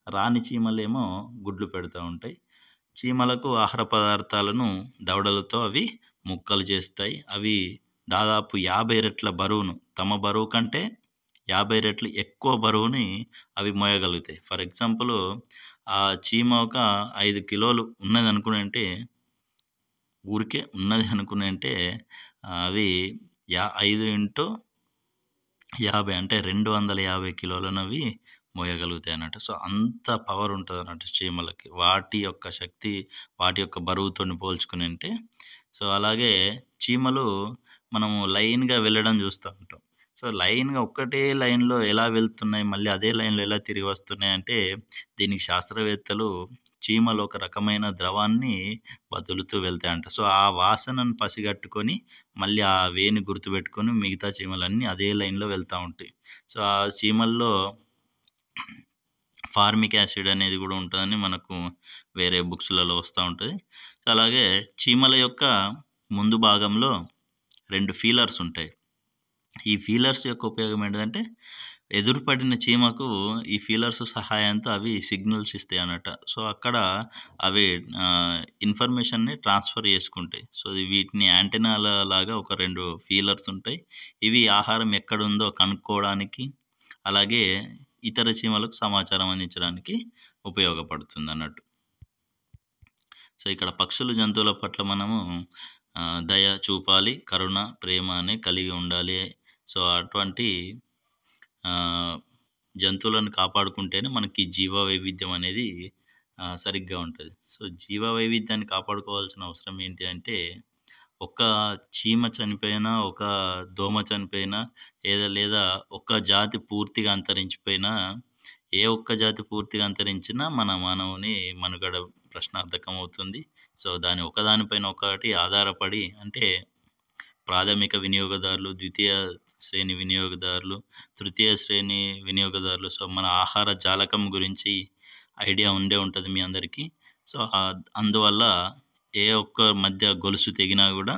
రాణి చీమలేమో గుడ్లు పెడుతూ ఉంటాయి. చీమలకు ఆహార పదార్థాలను దవడలతో అవి ముక్కలు చేస్తాయి. అవి దాదాపు 50 రెట్ల బరువును, తమ బరువు కంటే 50 రెట్లు ఎక్కువ బరువుని అవి మోయగలుగుతాయి. ఫర్ ఎగ్జాంపుల్ ఆ చీమ ఒక 5 కిలోలు ఉన్నది అనుకునంటే, ఊరికే ఉన్నది అనుకునంటే అవి 5 ఇంటూ 50 అంటే 250 కిలోలను అవి మోయగలుగుతాయి అన్నట్టు. సో అంత పవర్ ఉంటుంది అన్నట్టు చీమలకి, వాటి యొక్క శక్తి, వాటి యొక్క బరువుతోని పోల్చుకుని. సో అలాగే చీమలు మనము లైన్గా వెళ్ళడం చూస్తూ ఉంటాం. సో లైన్గా ఒక్కటే లైన్లో ఎలా వెళ్తున్నాయి, మళ్ళీ అదే లైన్లో ఎలా తిరిగి వస్తున్నాయి అంటే, దీనికి శాస్త్రవేత్తలు చీమలు ఒక రకమైన ద్రవాన్ని వదులుతూ వెళ్తాయంట. సో ఆ వాసనను పసిగట్టుకొని మళ్ళీ ఆ వేని గుర్తుపెట్టుకొని మిగతా చీమలన్నీ అదే లైన్లో వెళ్తూ ఉంటాయి. సో ఆ చీమల్లో ఫార్మిక్ యాసిడ్ అనేది కూడా ఉంటుందని మనకు వేరే బుక్స్లలో వస్తూ ఉంటుంది. అలాగే చీమల యొక్క ముందు భాగంలో 2 ఫీలర్స్ ఉంటాయి. ఈ ఫీలర్స్ యొక్క ఉపయోగం ఏంటంటే, ఎదురుపడిన చీమకు ఈ ఫీలర్స్ సహాయంతో అవి సిగ్నల్స్ ఇస్తాయి అన్నట్ట. సో అక్కడ అవి ఇన్ఫర్మేషన్ని ట్రాన్స్ఫర్ చేసుకుంటాయి. సో వీటిని యాంటెనాల లాగా ఒక 2 ఫీలర్స్ ఉంటాయి. ఇవి ఆహారం ఎక్కడుందో కనుక్కోవడానికి, అలాగే ఇతర చీమలకు సమాచారం అందించడానికి ఉపయోగపడుతుంది అన్నట్టు. సో ఇక్కడ పక్షులు, జంతువుల పట్ల మనము దయ చూపాలి, కరుణ, ప్రేమ అనే కలిగి ఉండాలి. సో అటువంటి జంతువులను కాపాడుకుంటేనే మనకి జీవ వైవిధ్యం అనేది సరిగ్గా ఉంటుంది. సో జీవ వైవిధ్యాన్ని కాపాడుకోవాల్సిన అవసరం ఏంటి అంటే, ఒక చీమ చనిపోయినా, ఒక దోమ చనిపోయినా, లేదా ఒక్క జాతి పూర్తిగా అంతరించిపోయినా, ఏ ఒక్క జాతి పూర్తిగా అంతరించినా మన మానవుని మనుగడ ప్రశ్నార్థకం అవుతుంది. సో దాని ఒకదానిపైన ఒకటి ఆధారపడి, అంటే ప్రాథమిక వినియోగదారులు, ద్వితీయ శ్రేణి వినియోగదారులు, తృతీయ శ్రేణి వినియోగదారులు. సో మన ఆహార జాలకం గురించి ఐడియా ఉండే ఉంటుంది మీ అందరికీ. సో అందువల్ల ఏ ఒక్క మధ్య గొలుసు తెగినా కూడా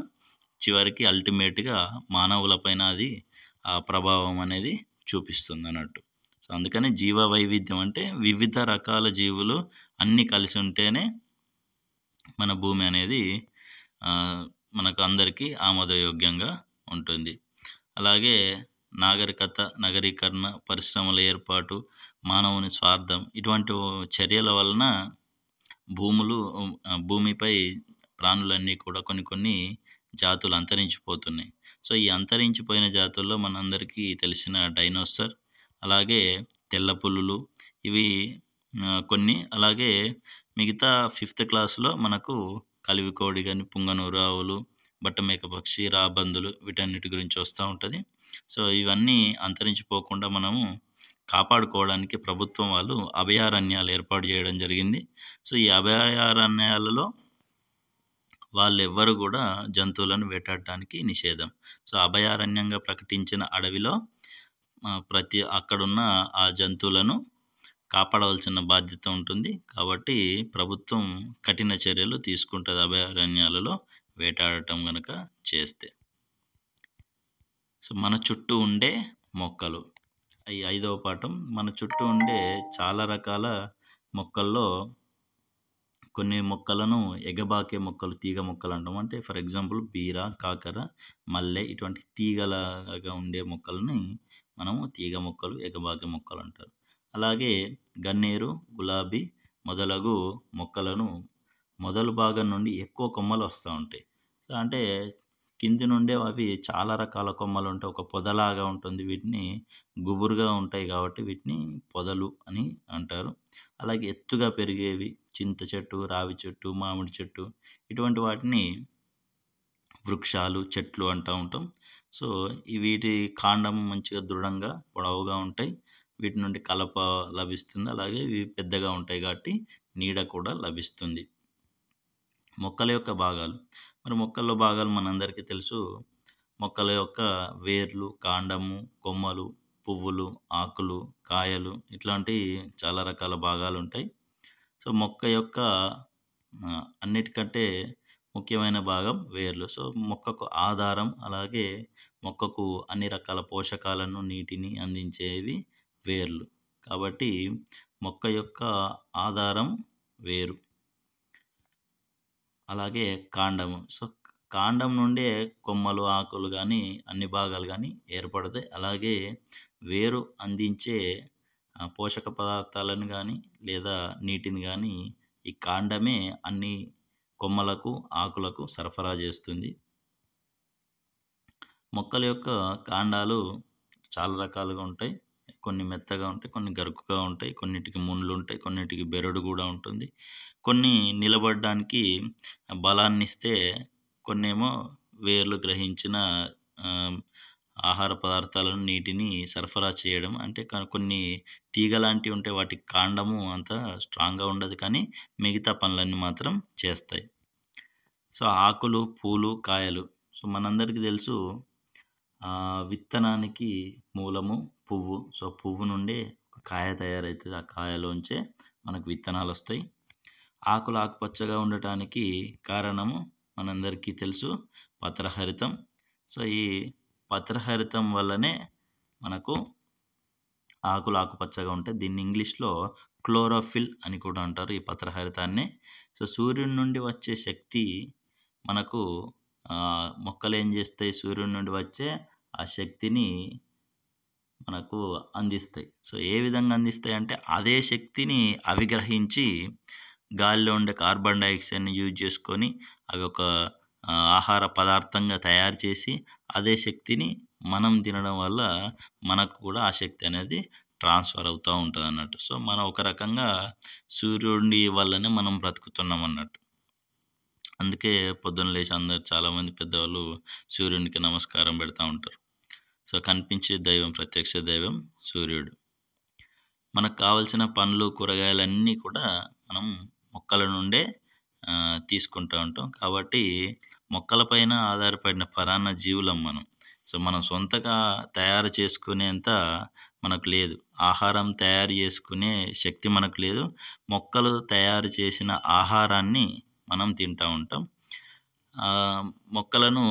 చివరికి అల్టిమేట్గా మానవులపైన అది ఆ ప్రభావం అనేది చూపిస్తుంది అన్నట్టు. సో అందుకని జీవ వైవిధ్యం అంటే వివిధ రకాల జీవులు అన్నీ కలిసి ఉంటేనే మన భూమి అనేది మనకు అందరికీ ఆమోదయోగ్యంగా ఉంటుంది. అలాగే నాగరికత, నగరీకరణ, పరిశ్రమల ఏర్పాటు, మానవుని స్వార్థం, ఇటువంటి చర్యల వలన భూమిపై ప్రాణులన్నీ కూడా కొన్ని జాతులు అంతరించిపోతున్నాయి. సో ఈ అంతరించిపోయిన జాతుల్లో మనందరికీ తెలిసిన డైనోసర్, అలాగే తెల్ల పులులు, ఇవి కొన్ని. అలాగే మిగతా 5th క్లాస్లో మనకు కలివికోడి కానీ, పుంగనూరు ఆవులు, బట్టమేక పక్షి, రాబందులు, వీటన్నిటి గురించి వస్తూ ఉంటుంది. సో ఇవన్నీ అంతరించిపోకుండా మనము కాపాడుకోవడానికి ప్రభుత్వం వాళ్ళు అభయారణ్యాలు ఏర్పాటు చేయడం జరిగింది. సో ఈ అభయారణ్యాలలో వాళ్ళెవ్వరు కూడా జంతువులను వేటాడటానికి నిషేధం. సో అభయారణ్యంగా ప్రకటించిన అడవిలో అక్కడున్న ఆ జంతువులను కాపాడవలసిన బాధ్యత ఉంటుంది. కాబట్టి ప్రభుత్వం కఠిన చర్యలు తీసుకుంటుంది అభయారణ్యాలలో వేటాడటం కనుక చేస్తే. సో మన చుట్టూ ఉండే మొక్కలు, ఈ 5వ పాఠం. మన చుట్టూ ఉండే చాలా రకాల మొక్కల్లో కొన్ని మొక్కలను ఎగబాకే మొక్కలు, తీగ మొక్కలు అంటాం. అంటే ఫర్ ఎగ్జాంపుల్ బీర, కాకర, మల్లె, ఇటువంటి తీగలాగా ఉండే మొక్కలని మనము తీగ మొక్కలు, ఎగబాకే మొక్కలు అంటారు. అలాగే గన్నేరు, గులాబీ మొదలగు మొక్కలను మొదలు భాగం నుండి ఎక్కువ కొమ్మలు వస్తూ ఉంటాయి. సో అంటే కింది నుండే అవి చాలా రకాల కొమ్మలు ఉంటాయి, ఒక పొదలాగా ఉంటుంది. వీటిని గుబురుగా ఉంటాయి కాబట్టి వీటిని పొదలు అని అంటారు. అలాగే ఎత్తుగా పెరిగేవి చింత చెట్టు, రావి చెట్టు, మామిడి చెట్టు, ఇటువంటి వాటిని వృక్షాలు, చెట్లు అంటూ ఉంటాం. సో వీటి కాండం మంచిగా దృఢంగా పొడవుగా ఉంటాయి. వీటి నుండి కలప లభిస్తుంది. అలాగే ఇవి పెద్దగా ఉంటాయి కాబట్టి నీడ కూడా లభిస్తుంది. మొక్కల యొక్క భాగాలు. మరి మొక్కల్లో భాగాలు మనందరికీ తెలుసు. మొక్కల యొక్క వేర్లు, కాండము, కొమ్మలు, పువ్వులు, ఆకులు, కాయలు, ఇట్లాంటి చాలా రకాల భాగాలు ఉంటాయి. సో మొక్క యొక్క అన్నిటికంటే ముఖ్యమైన భాగం వేర్లు. సో మొక్కకు ఆధారం, అలాగే మొక్కకు అన్ని రకాల పోషకాలను, నీటిని అందించేవి వేర్లు. కాబట్టి మొక్క యొక్క ఆధారం వేరు. అలాగే కాండము. సో, కాండం నుండే కొమ్మలు, ఆకులు గానీ అన్ని భాగాలు గానీ ఏర్పడతాయి. అలాగే వేరు అందించే పోషక పదార్థాలను గానీ లేదా నీటిని గానీ ఈ కాండమే అన్ని కొమ్మలకు, ఆకులకు సరఫరా చేస్తుంది. మొక్కల యొక్క కాండాలు చాలా రకాలుగా ఉంటాయి. కొన్ని మెత్తగా ఉంటాయి, కొన్ని గరుకుగా ఉంటాయి, కొన్నిటికి ముళ్ళు ఉంటాయి, కొన్నిటికి బెరడు కూడా ఉంటుంది. కొన్ని నిలబడడానికి బలాన్నిస్తే, కొన్నేమో వేర్లు గ్రహించిన ఆహార పదార్థాలను, నీటిని సరఫరా చేయడం. అంటే కొన్ని తీగ లాంటివి ఉంటాయి, వాటికి కాండము అంత స్ట్రాంగ్గా ఉండదు, కానీ మిగతా పనులన్నీ మాత్రం చేస్తాయి. సో, ఆకులు, పూలు, కాయలు. సో, మనందరికీ తెలుసు విత్తనానికి మూలము పువ్వు. సో, పువ్వు నుండే కాయ తయారవుతుంది. ఆ కాయలోంచే మనకు విత్తనాలు వస్తాయి. ఆకులు ఆకుపచ్చగా ఉండటానికి కారణము మనందరికీ తెలుసు, పత్రహరితం. సో, ఈ పత్రహరితం వల్లనే మనకు ఆకులు ఆకుపచ్చగా ఉంటాయి. దీన్ని ఇంగ్లీష్లో క్లోరోఫిల్ అని కూడా అంటారు, ఈ పత్రహరితాన్ని. సో, సూర్యుడి నుండి వచ్చే శక్తి మనకు మొక్కలు ఏం చేస్తాయి, సూర్యుడి నుండి వచ్చే ఆ శక్తిని మనకు అందిస్తాయి. సో, ఏ విధంగా అందిస్తాయి అంటే, అదే శక్తిని అవి గ్రహించి గాలిలో ఉండే కార్బన్ డైఆక్సైడ్ని యూజ్ చేసుకొని అవి ఒక ఆహార పదార్థంగా తయారు చేసి అదే శక్తిని మనం తినడం వల్ల మనకు కూడా ఆ శక్తి అనేది ట్రాన్స్ఫర్ అవుతూ ఉంటుంది అన్నట్టు. సో, మనం ఒక రకంగా సూర్యుడి వల్లనే మనం బ్రతుకుతున్నాం అన్నట్టు. అందుకే పొద్దున్న లేచి అందరు చాలామంది పెద్దవాళ్ళు సూర్యునికి నమస్కారం పెడతా ఉంటారు. సో, కనిపించే దైవం, ప్రత్యక్ష దైవం సూర్యుడు. మనకు కావలసిన పండ్లు, కూరగాయలన్నీ కూడా మనం మొక్కల నుండే తీసుకుంటూ ఉంటాం. కాబట్టి మొక్కలపైన ఆధారపడిన పరాన్న జీవులం మనం. సో, మనం సొంతగా తయారు చేసుకునేంత మనకు లేదు. ఆహారం తయారు చేసుకునే శక్తి మనకు లేదు. మొక్కలు తయారు చేసిన ఆహారాన్ని మనం తింటూ ఉంటాం. మొక్కలను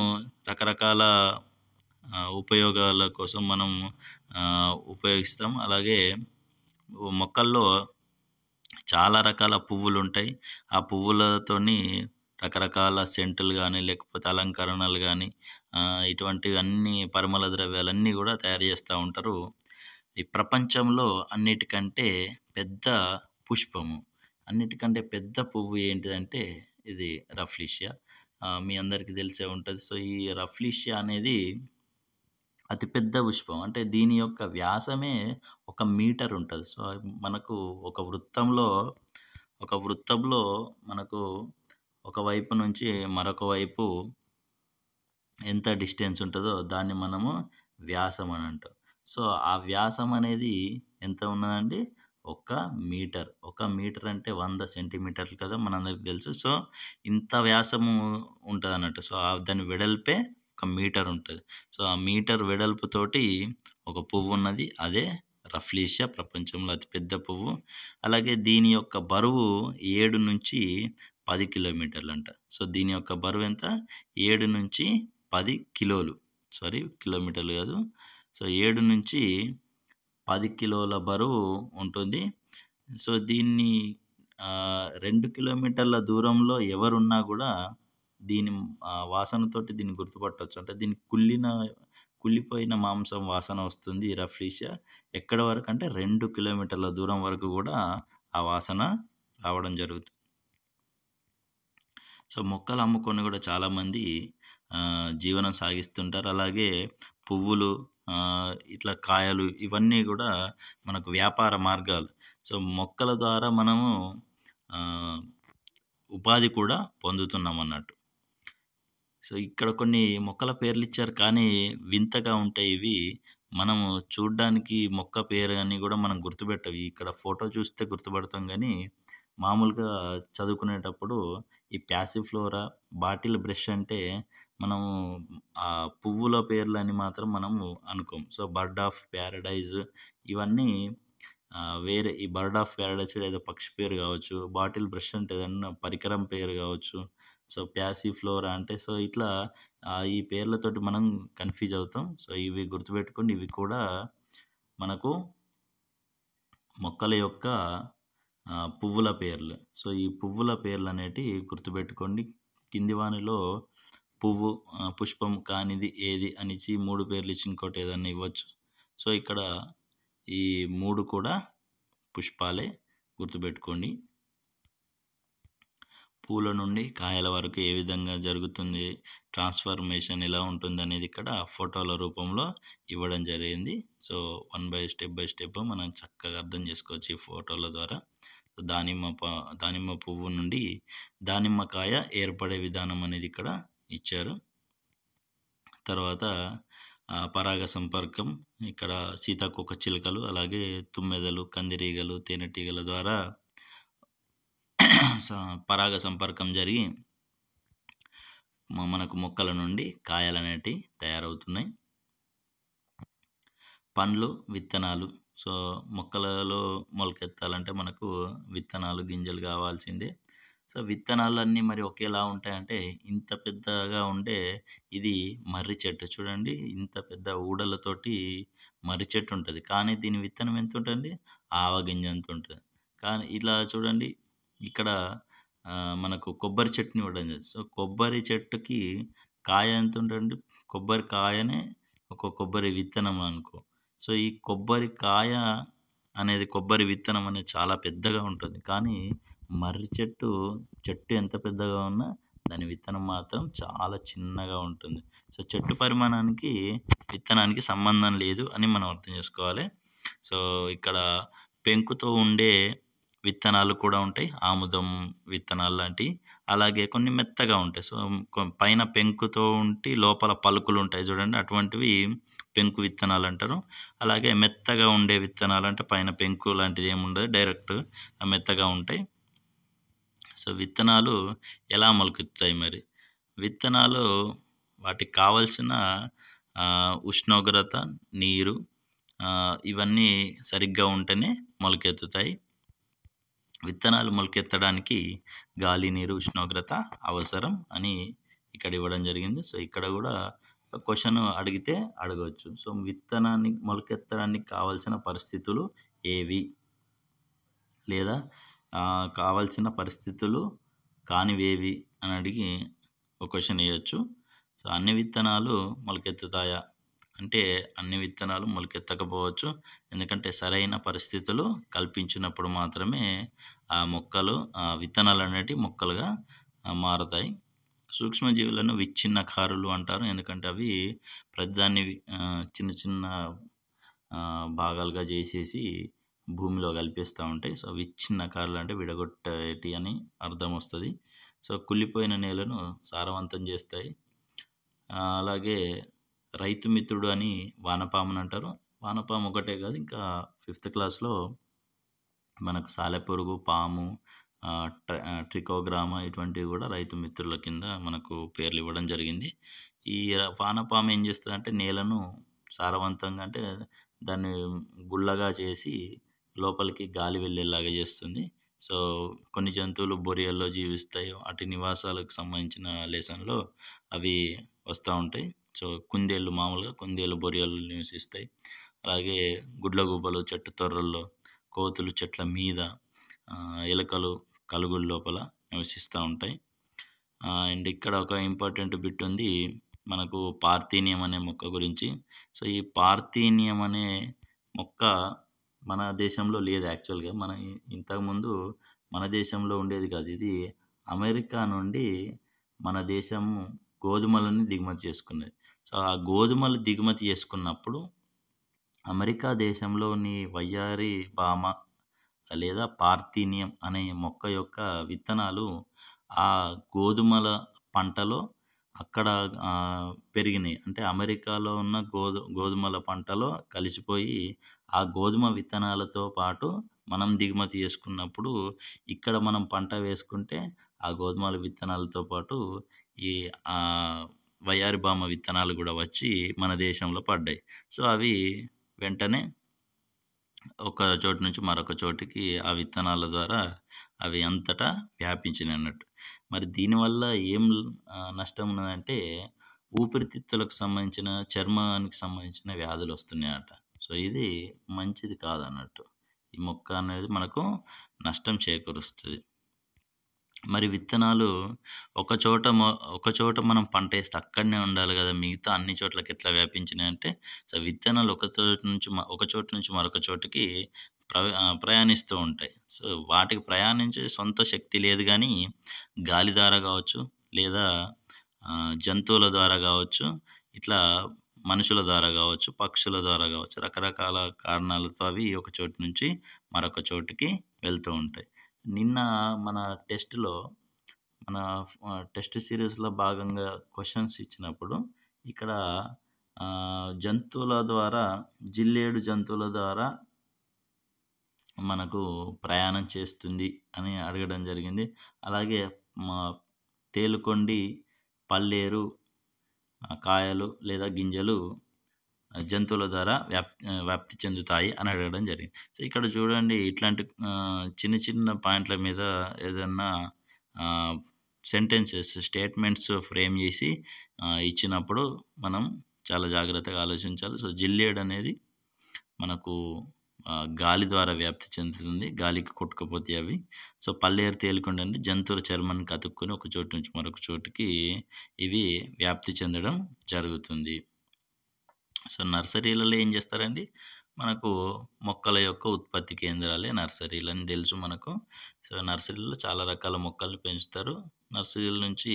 రకరకాల ఉపయోగాల కోసం మనం ఉపయోగిస్తాం. అలాగే మొక్కల్లో చాలా రకాల పువ్వులు ఉంటాయి. ఆ పువ్వులతోని రకరకాల సెంటులు కానీ, లేకపోతే అలంకరణలు కానీ, ఇటువంటివన్నీ పరిమళ ద్రవ్యాలన్నీ కూడా తయారు చేస్తూ ఉంటారు. ఈ ప్రపంచంలో అన్నిటికంటే పెద్ద పుష్పము, అన్నిటికంటే పెద్ద పువ్వు ఏంటిదంటే ఇది రఫ్లీషియా. మీ అందరికీ తెలిసే ఉంటుంది. సో, ఈ రఫ్లీషియా అనేది అతిపెద్ద పుష్పం. అంటే దీని యొక్క వ్యాసమే 1 మీటర్ ఉంటుంది. సో, మనకు ఒక వృత్తంలో మనకు ఒకవైపు నుంచి మరొక వైపు ఎంత డిస్టెన్స్ ఉంటుందో దాన్ని మనము వ్యాసం అని అంటాం. సో, ఆ వ్యాసం అనేది ఎంత ఉన్నదండి, 1 మీటర్. 1 మీటర్ అంటే 100 సెంటీమీటర్లు కదా, మనందరికీ తెలుసు. సో, ఇంత వ్యాసము ఉంటుంది అన్నట్టు. సో, దాని వెడల్పే 1 మీటర్ ఉంటుంది. సో, ఆ మీటర్ వెడల్పుతోటి ఒక పువ్వు ఉన్నది, అదే రఫ్లీషియా, ప్రపంచంలో అతిపెద్ద పువ్వు. అలాగే దీని యొక్క బరువు 7 నుంచి 10 కిలోమీటర్లంట. సో, దీని యొక్క బరువు ఎంత, 7 నుంచి 10 కిలోలు. సారీ, కిలోమీటర్లు కాదు. సో, 7 నుంచి 10 కిలోల బరువు ఉంటుంది. సో, దీన్ని 2 కిలోమీటర్ల దూరంలో ఎవరున్నా కూడా దీని వాసనతోటి దీన్ని గుర్తుపట్టవచ్చు. అంటే దీనికి కుళ్ళిపోయిన మాంసం వాసన వస్తుంది ఈ రఫ్లీషియా. ఎక్కడ వరకు అంటే 2 కిలోమీటర్ల దూరం వరకు కూడా ఆ వాసన రావడం జరుగుతుంది. సో, మొక్కలు అమ్ముకొని కూడా చాలామంది జీవనం సాగిస్తుంటారు. అలాగే పువ్వులు, ఇట్లా కాయలు, ఇవన్నీ కూడా మనకు వ్యాపార మార్గాలు. సో, మొక్కల ద్వారా మనము ఉపాధి కూడా పొందుతున్నాం అన్నట్టు. సో, ఇక్కడ కొన్ని మొక్కల పేర్లు ఇచ్చారు, కానీ వింతగా ఉంటాయి ఇవి. మనము చూడ్డానికి మొక్క పేరు అని కూడా మనం గుర్తుపెట్టవి. ఇక్కడ ఫోటో చూస్తే గుర్తుపడతాం, కానీ మామూలుగా చదువుకునేటప్పుడు ఈ ప్యాసిఫ్లోరా, బాటిల్ బ్రష్ అంటే మనము ఆ పువ్వుల పేర్లని మాత్రం మనము అనుకోం. సో, బర్డ్ ఆఫ్ ప్యారడైజ్, ఇవన్నీ వేరే. ఈ బర్డ్ ఆఫ్ ప్యారడైజ్ ఏదో పక్షి పేరు కావచ్చు, బాటిల్ బ్రష్ అంటే ఏదన్నా పరికరం పేరు కావచ్చు. సో, ప్యాసిఫ్లోరా అంటే, సో ఇట్లా ఈ పేర్లతోటి మనం కన్ఫ్యూజ్ అవుతాం. సో, ఇవి గుర్తుపెట్టుకోండి. ఇవి కూడా మనకు మొక్కల యొక్క పువ్వుల పేర్లు. సో, ఈ పువ్వుల పేర్లనేటివి గుర్తుపెట్టుకోండి. కింది వానిలో పుష్పం కానిది ఏది అనిచ్చి 3 పేర్లు ఇచ్చి ఇంకోటి ఏదన్నా ఇవ్వచ్చు. సో, ఇక్కడ ఈ 3 కూడా పుష్పాలే, గుర్తుపెట్టుకోండి. పూల నుండి కాయల వరకు ఏ విధంగా జరుగుతుంది, ట్రాన్స్ఫర్మేషన్ ఎలా ఉంటుందనేది ఇక్కడ ఫోటోల రూపంలో ఇవ్వడం జరిగింది. సో, స్టెప్ బై స్టెప్ మనం చక్కగా అర్థం చేసుకోవచ్చు ఈ ఫోటోల ద్వారా. దానిమ్మ పువ్వు నుండి దానిమ్మకాయ ఏర్పడే విధానం అనేది ఇక్కడ ఇచ్చారు. తర్వాత పరాగ సంపర్కం, ఇక్కడ సీతాకోక చిలుకలు, అలాగే తుమ్మెదలు, కందిరీగలు, తేనెటీగల ద్వారా పరాగ సంపర్కం జరిగి మనకు మొక్కల నుండి కాయలు అనేటివి తయారవుతున్నాయి. పండ్లు, విత్తనాలు. సో, మొక్కలలో మొలకెత్తాలంటే మనకు విత్తనాలు, గింజలు కావాల్సిందే. సో, విత్తనాలన్నీ మరి ఒకేలా ఉంటాయంటే, ఇంత పెద్దగా ఉండే ఇది మర్రి చెట్టు చూడండి. ఇంత పెద్ద ఊడలతోటి మర్రి చెట్టు ఉంటుంది. కానీ దీని విత్తనం ఎంత ఉంటుంది, ఆవగింజ అంత ఉంటుంది. కానీ ఇలా చూడండి, ఇక్కడ మనకు కొబ్బరి చెట్టుని ఇవ్వడం జరిగింది. సో, కొబ్బరి చెట్టుకి కాయ ఎంత ఉంటుంది, కొబ్బరి కాయనే ఒక కొబ్బరి విత్తనం అనుకో. సో, ఈ కొబ్బరి కాయ అనేది, కొబ్బరి విత్తనం అనేది చాలా పెద్దగా ఉంటుంది. కానీ మర్రి చెట్టు ఎంత పెద్దగా ఉన్నా దాని విత్తనం మాత్రం చాలా చిన్నగా ఉంటుంది. సో, చెట్టు పరిమాణానికి విత్తనానికి సంబంధం లేదు అని మనం అర్థం చేసుకోవాలి. సో, ఇక్కడ పెంకుతో ఉండే విత్తనాలు కూడా ఉంటాయి, ఆముదం విత్తనాలు లాంటివి. అలాగే కొన్ని మెత్తగా ఉంటాయి. సో, పైన పెంకుతో ఉండి లోపల పలుకులు ఉంటాయి చూడండి, అటువంటివి పెంకు విత్తనాలు అంటారు. అలాగే మెత్తగా ఉండే విత్తనాలు అంటే పైన పెంకు లాంటిది ఏమి ఉండదు, డైరెక్ట్ మెత్తగా ఉంటాయి. సో, విత్తనాలు ఎలా మొలకెత్తుతాయి మరి? విత్తనాలు వాటికి కావలసిన ఉష్ణోగ్రత, నీరు ఇవన్నీ సరిగ్గా ఉంటేనే మొలకెత్తుతాయి. విత్తనాలు మొలకెత్తడానికి గాలి, నీరు, ఉష్ణోగ్రత అవసరం అని ఇక్కడ ఇవ్వడం జరిగింది. సో, ఇక్కడ కూడా క్వశ్చన్ అడిగితే అడగవచ్చు. సో, విత్తనాన్ని మొలకెత్తడానికి కావాల్సిన పరిస్థితులు ఏవి, లేదా కావాల్సిన పరిస్థితులు కానివేవి అని అడిగి ఒక క్వశ్చన్ వేయచ్చు. సో, అన్ని విత్తనాలు మొలకెత్తుతాయా అంటే అన్ని విత్తనాలు మొలకెత్తకపోవచ్చు. ఎందుకంటే సరైన పరిస్థితులు కల్పించినప్పుడు మాత్రమే ఆ విత్తనాలు అనేటివి మొక్కలుగా మారతాయి. సూక్ష్మజీవులను విచ్ఛిన్నకారులు అంటారు. ఎందుకంటే అవి ప్రతిదాన్ని చిన్న చిన్న భాగాలుగా చేసేసి భూమిలో కలిపేస్తూ ఉంటాయి. సో, విచ్ఛిన్నకారులు అంటే విడగొట్టేటి అని అర్థం వస్తుంది. సో, కుళ్ళిపోయిన నేలను సారవంతం చేస్తాయి. అలాగే రైతు మిత్రుడు అని వానపాముని అంటారు. వానపాము ఒకటే కాదు, ఇంకా 5th క్లాస్లో మనకు సాలెపురుగు, పాము, ట్రికోగ్రామా ఇటువంటివి కూడా రైతు మిత్రుల కింద మనకు పేర్లు ఇవ్వడం జరిగింది. ఈ వానపాము ఏం చేస్తుందంటే నేలను సారవంతంగా, అంటే దాన్ని గుల్లగా చేసి లోపలికి గాలి వెళ్ళేలాగా చేస్తుంది. సో, కొన్ని జంతువులు బొరియల్లో జీవిస్తాయి. వాటి నివాసాలకు సంబంధించిన లెసన్లో అవి వస్తూ ఉంటాయి. సో, మామూలుగా కుందేళ్ళు బొరియల్లో నివసిస్తాయి. అలాగే గుడ్లగూబలు చెట్టు తొర్రల్లో, కోతులు చెట్ల మీద, ఎలుకలు కలుగుల లోపల నివసిస్తూ ఉంటాయి. అండ్ ఇక్కడ ఒక ఇంపార్టెంట్ బిట్ ఉంది మనకు, పార్థీనియం అనే మొక్క గురించి. సో, ఈ పార్థీనియం అనే మొక్క మన దేశంలో లేదు యాక్చువల్గా. ఇంతకుముందు మన దేశంలో ఉండేది కాదు. ఇది అమెరికా నుండి మన దేశం గోధుమలను దిగుమతి చేసుకున్నది. సో, ఆ గోధుమలు దిగుమతి చేసుకున్నప్పుడు అమెరికా దేశంలోని వయ్యారి భామ లేదా పార్థీనియం అనే మొక్క యొక్క విత్తనాలు ఆ గోధుమల పంటలో అక్కడ పెరిగినాయి. అంటే అమెరికాలో ఉన్న గోధుమల పంటలో కలిసిపోయి ఆ గోధుమ విత్తనాలతో పాటు మనం దిగుమతి చేసుకున్నప్పుడు ఇక్కడ మనం పంట వేసుకుంటే ఆ గోధుమల విత్తనాలతో పాటు ఈ వయ్యారి భామ విత్తనాలు కూడా వచ్చి మన దేశంలో పడ్డాయి. సో, అవి వెంటనే ఒక చోటు నుంచి మరొక చోటికి ఆ విత్తనాల ద్వారా అవి అంతటా వ్యాపించినాయి అన్నట్టు. మరి దీనివల్ల ఏం నష్టం ఉన్నదంటే ఊపిరితిత్తులకు సంబంధించిన, చర్మానికి సంబంధించిన వ్యాధులు వస్తున్నాయట. సో, ఇది మంచిది కాదన్నట్టు. ఈ మొక్క అనేది మనకు నష్టం చేకూరుస్తుంది. మరి విత్తనాలు ఒక చోట మనం పంట వేస్తే అక్కడనే ఉండాలి కదా, మిగతా అన్ని చోట్లకి ఎట్లా వ్యాపించినాయి అంటే, సో విత్తనాలు ఒక చోటు నుంచి మరొక చోటుకి ప్రయాణిస్తూ ఉంటాయి. సో వాటికి ప్రయాణించే సొంత శక్తి లేదు కానీ గాలి ద్వారా కావచ్చు, లేదా జంతువుల ద్వారా కావచ్చు, ఇట్లా మనుషుల ద్వారా కావచ్చు, పక్షుల ద్వారా కావచ్చు, రకరకాల కారణాలతో అవి ఒక చోటు నుంచి మరొక చోటుకి వెళ్తూ ఉంటాయి. నిన్న మన టెస్ట్‌లో మన టెస్ట్ సిరీస్‌లో భాగంగా క్వెషన్స్ ఇచ్చినప్పుడు ఇక్కడ జంతువుల ద్వారా, జిల్లేడు జంతువుల ద్వారా మనకు ప్రయాణం చేస్తుంది అని అడగడం జరిగింది. అలాగే తేలుకొండి, పల్లేరు కాయలు లేదా గింజలు జంతువుల ద్వారా వ్యాప్తి చెందుతాయి అని అడగడం జరిగింది. సో ఇక్కడ చూడండి, ఇట్లాంటి చిన్న చిన్న పాయింట్ల మీద ఏదన్నా సెంటెన్సెస్, స్టేట్మెంట్స్ ఫ్రేమ్ చేసి ఇచ్చినప్పుడు మనం చాలా జాగ్రత్తగా ఆలోచించాలి. సో జిల్లేడు అనేది మనకు గాలి ద్వారా వ్యాప్తి చెందుతుంది, గాలికి కొట్టుకుపోతాయి అవి. సో పల్లేరు, తేలుకొండి అంటే జంతువుల చర్మాన్ని కతుక్కొని ఒక చోటు నుంచి మరొక చోటుకి ఇవి వ్యాప్తి చెందడం జరుగుతుంది. సో నర్సరీలలో ఏం చేస్తారండి, మనకు మొక్కల యొక్క ఉత్పత్తి కేంద్రాలే నర్సరీలు అని తెలుసు మనకు. సో నర్సరీలో చాలా రకాల మొక్కల్ని పెంచుతారు. నర్సరీల నుంచి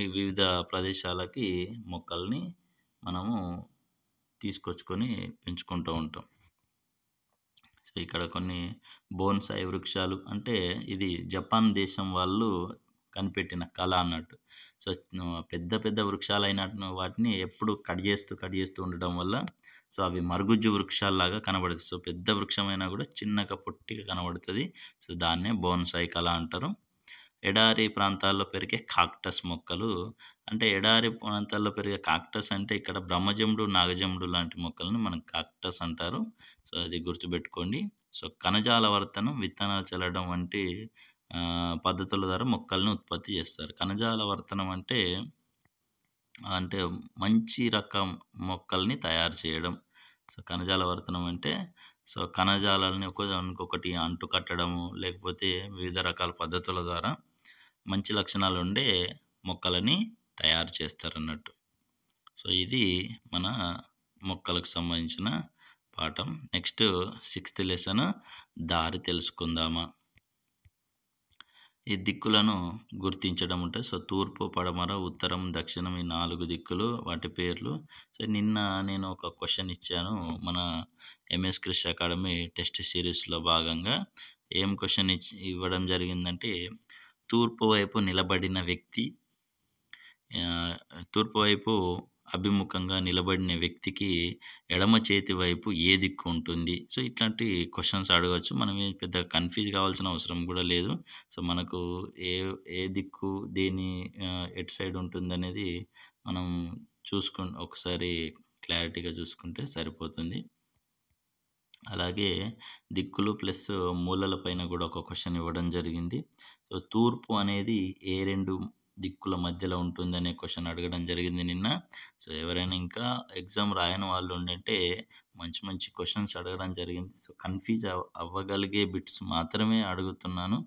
వివిధ ప్రదేశాలకి మొక్కల్ని మనము తీసుకొచ్చుకొని పెంచుకుంటూ ఉంటాం. సో ఇక్కడ కొన్ని బోన్సాయి వృక్షాలు అంటే ఇది జపాన్ దేశం వాళ్ళు కనిపెట్టిన కళ అన్నట్టు. సో పెద్ద పెద్ద వృక్షాలైన వాటిని ఎప్పుడు కట్ చేస్తూ ఉండడం వల్ల సో అవి మరుగుజ్జు వృక్షాల్లాగా కనబడుతుంది. సో పెద్ద వృక్షమైనా కూడా చిన్నగా పొట్టిగా కనబడుతుంది. సో దాన్నే బోన్సాయి కళ అంటారు. ఎడారి ప్రాంతాల్లో పెరిగే కాక్టస్ మొక్కలు అంటే, ఎడారి ప్రాంతాల్లో పెరిగే కాక్టస్ అంటే ఇక్కడ బ్రహ్మజముడు, నాగజముడు లాంటి మొక్కలను మనం కాక్టస్ అంటారు. సో అది గుర్తుపెట్టుకోండి. సో కణజాలవర్తనం, విత్తనాలు చల్లడం వంటి పద్ధతుల ద్వారా మొక్కల్ని ఉత్పత్తి చేస్తారు. కణజాలవర్తనం అంటే మంచి రకం మొక్కల్ని తయారు చేయడం. సో కణజాలవర్తనం అంటే సో కణజాలాలని ఒకదానికొకటి అంటు కట్టడము, లేకపోతే వివిధ రకాల పద్ధతుల ద్వారా మంచి లక్షణాలు ఉండే మొక్కలని తయారు చేస్తారన్నట్టు. సో ఇది మన మొక్కలకు సంబంధించిన పాఠం. నెక్స్ట్ 6th లెసన్ దారి తెలుసుకుందామా. ఈ దిక్కులను గుర్తించడం ఉంటుంది. సో తూర్పు, పడమర, ఉత్తరం, దక్షిణం ఈ 4 దిక్కులు, వాటి పేర్లు. సో నిన్న నేను ఒక క్వశ్చన్ ఇచ్చాను మన ఎంఎస్ కృషి అకాడమీ టెస్ట్ సిరీస్లో భాగంగా. ఏం క్వశ్చన్ ఇవ్వడం జరిగిందంటే, తూర్పు వైపు నిలబడిన వ్యక్తి, తూర్పు వైపు అభిముఖంగా నిలబడిన వ్యక్తికి ఎడమ చేతి వైపు ఏ దిక్కు ఉంటుంది. సో ఇట్లాంటి క్వశ్చన్స్ అడగవచ్చు. మనం పెద్ద కన్ఫ్యూజ్ కావాల్సిన అవసరం కూడా లేదు. సో మనకు ఏ దిక్కు దేని ఎటు సైడ్ ఉంటుందనేది మనం ఒకసారి క్లారిటీగా చూసుకుంటే సరిపోతుంది. అలాగే దిక్కులు ప్లస్ మూలల పైన కూడా ఒక క్వశ్చన్ ఇవ్వడం జరిగింది. సో తూర్పు అనేది ఏ 2 దిక్కుల మధ్యలో ఉంటుందనే క్వశ్చన్ అడగడం జరిగింది నిన్న. సో ఎవరైనా ఇంకా ఎగ్జామ్ రాయని వాళ్ళు ఉండింటే మంచి మంచి క్వశ్చన్స్ అడగడం జరిగింది. సో కన్ఫ్యూజ్ అవ్వగలిగే బిట్స్ మాత్రమే అడుగుతున్నాను.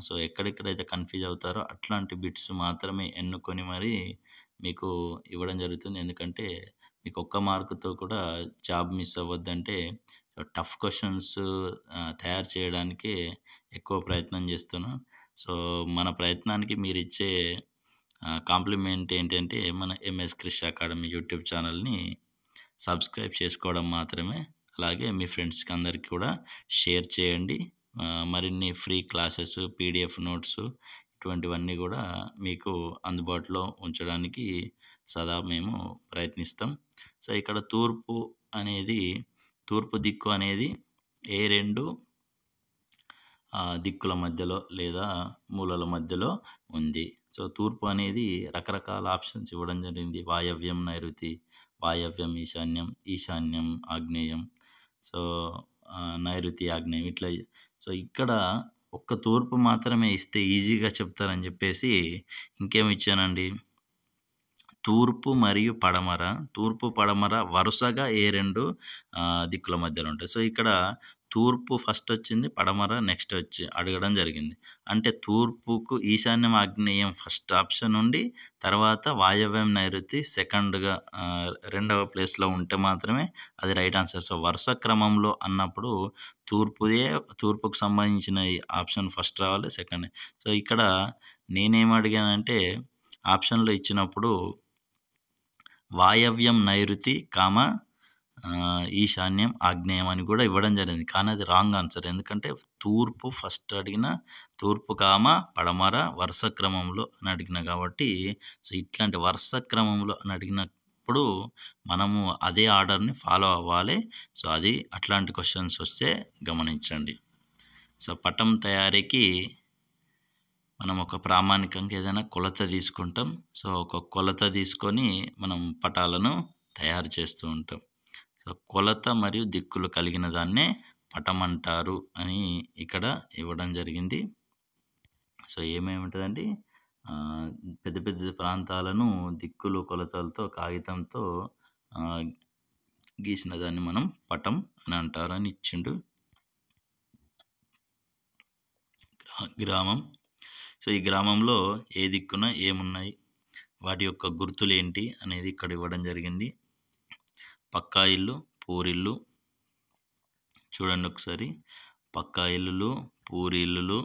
సో ఎక్కడెక్కడైతే కన్ఫ్యూజ్ అవుతారో అట్లాంటి బిట్స్ మాత్రమే ఎన్నుకొని మరి మీకు ఇవ్వడం జరుగుతుంది. ఎందుకంటే మీకు ఒక్క మార్కుతో కూడా జాబ్ మిస్ అవ్వద్దంటే టఫ్ క్వశ్చన్స్ తయారు చేయడానికే ఎక్కువ ప్రయత్నం చేస్తున్నాను. సో మన ప్రయత్నానికి మీరు ఇచ్చే కాంప్లిమెంట్ ఏంటంటే మన ఎంఎస్ కృషి అకాడమీ యూట్యూబ్ ఛానల్ని సబ్స్క్రైబ్ చేసుకోవడం మాత్రమే. అలాగే మీ ఫ్రెండ్స్కి అందరికీ కూడా షేర్ చేయండి. మరిన్ని ఫ్రీ క్లాసెస్, పీడిఎఫ్ నోట్స్ ఇటువంటివన్నీ కూడా మీకు అందుబాటులో ఉంచడానికి సదా మేము ప్రయత్నిస్తాం. సో ఇక్కడ తూర్పు దిక్కు అనేది ఏ 2 దిక్కుల మధ్యలో లేదా మూలల మధ్యలో ఉంది. సో తూర్పు అనేది రకరకాల ఆప్షన్స్ ఇవ్వడం జరిగింది. వాయవ్యం, నైరుతి, వాయవ్యం, ఈశాన్యం, ఈశాన్యం, ఆగ్నేయం, సో నైరుతి, ఆగ్నేయం ఇట్లా. సో ఇక్కడ ఒక్క తూర్పు మాత్రమే ఇస్తే ఈజీగా చెప్తారని చెప్పేసి ఇంకేమి ఇచ్చానండి, తూర్పు మరియు పడమర, తూర్పు పడమర వరుసగా ఏ 2 దిక్కుల మధ్యలో ఉంటాయి. సో, ఇక్కడ తూర్పు ఫస్ట్ వచ్చింది, పడమర నెక్స్ట్ వచ్చి అడగడం జరిగింది. అంటే తూర్పుకు ఈశాన్యం, ఆగ్నేయం ఫస్ట్ ఆప్షన్ ఉండి, తర్వాత వాయవ్యం, నైరుతి సెకండ్‌గా రెండవ ప్లేస్‌లో ఉంటే మాత్రమే అది రైట్ ఆన్సర్. సో, వరుస క్రమంలో అన్నప్పుడు తూర్పుకు సంబంధించిన ఈ ఆప్షన్ ఫస్ట్ రావాలి, సెకండ్. సో, ఇక్కడ నేనేం అడిగానంటే ఆప్షన్‌లో ఇచ్చినప్పుడు వాయవ్యం, నైరుతి, ఈశాన్యం, ఆగ్నేయం అని కూడా ఇవ్వడం జరిగింది. కానీ అది రాంగ్ ఆన్సర్. ఎందుకంటే తూర్పు ఫస్ట్ అడిగిన, తూర్పు, పడమర వరుస క్రమంలో అని అడిగిన కాబట్టి, సో, ఇట్లాంటి వరుస క్రమంలో అని అడిగినప్పుడు మనము అదే ఆర్డర్‌ని ఫాలో అవ్వాలి. సో, అది అట్లాంటి క్వశ్చన్స్ వస్తే గమనించండి. సో, పటం తయారీకి మనం ఒక ప్రామాణికంగా ఏదైనా కొలత తీసుకుంటాం. సో, ఒక కొలత తీసుకొని మనం పటాలను తయారు చేస్తూ ఉంటాం. సో, కొలత మరియు దిక్కులు కలిగిన దాన్నే పటం అంటారు అని ఇక్కడ ఇవ్వడం జరిగింది. సో, ఏమేమి ఉంటదండి, పెద్ద పెద్ద ప్రాంతాలను దిక్కులు, కొలతలతో కాగితంతో గీసిన దాన్ని మనం పటం అని అంటారని ఇచ్చిండు. గ్రామం. సో, ఈ గ్రామంలో ఏ దిక్కున ఏమున్నాయి, వాటి యొక్క గుర్తులేంటి అనేది ఇక్కడ ఇవ్వడం జరిగింది. పక్కా ఇల్లు, పూరిల్లు. చూడండి ఒకసారి. పక్కా ఇల్లులు, పూరి ఇల్లులు,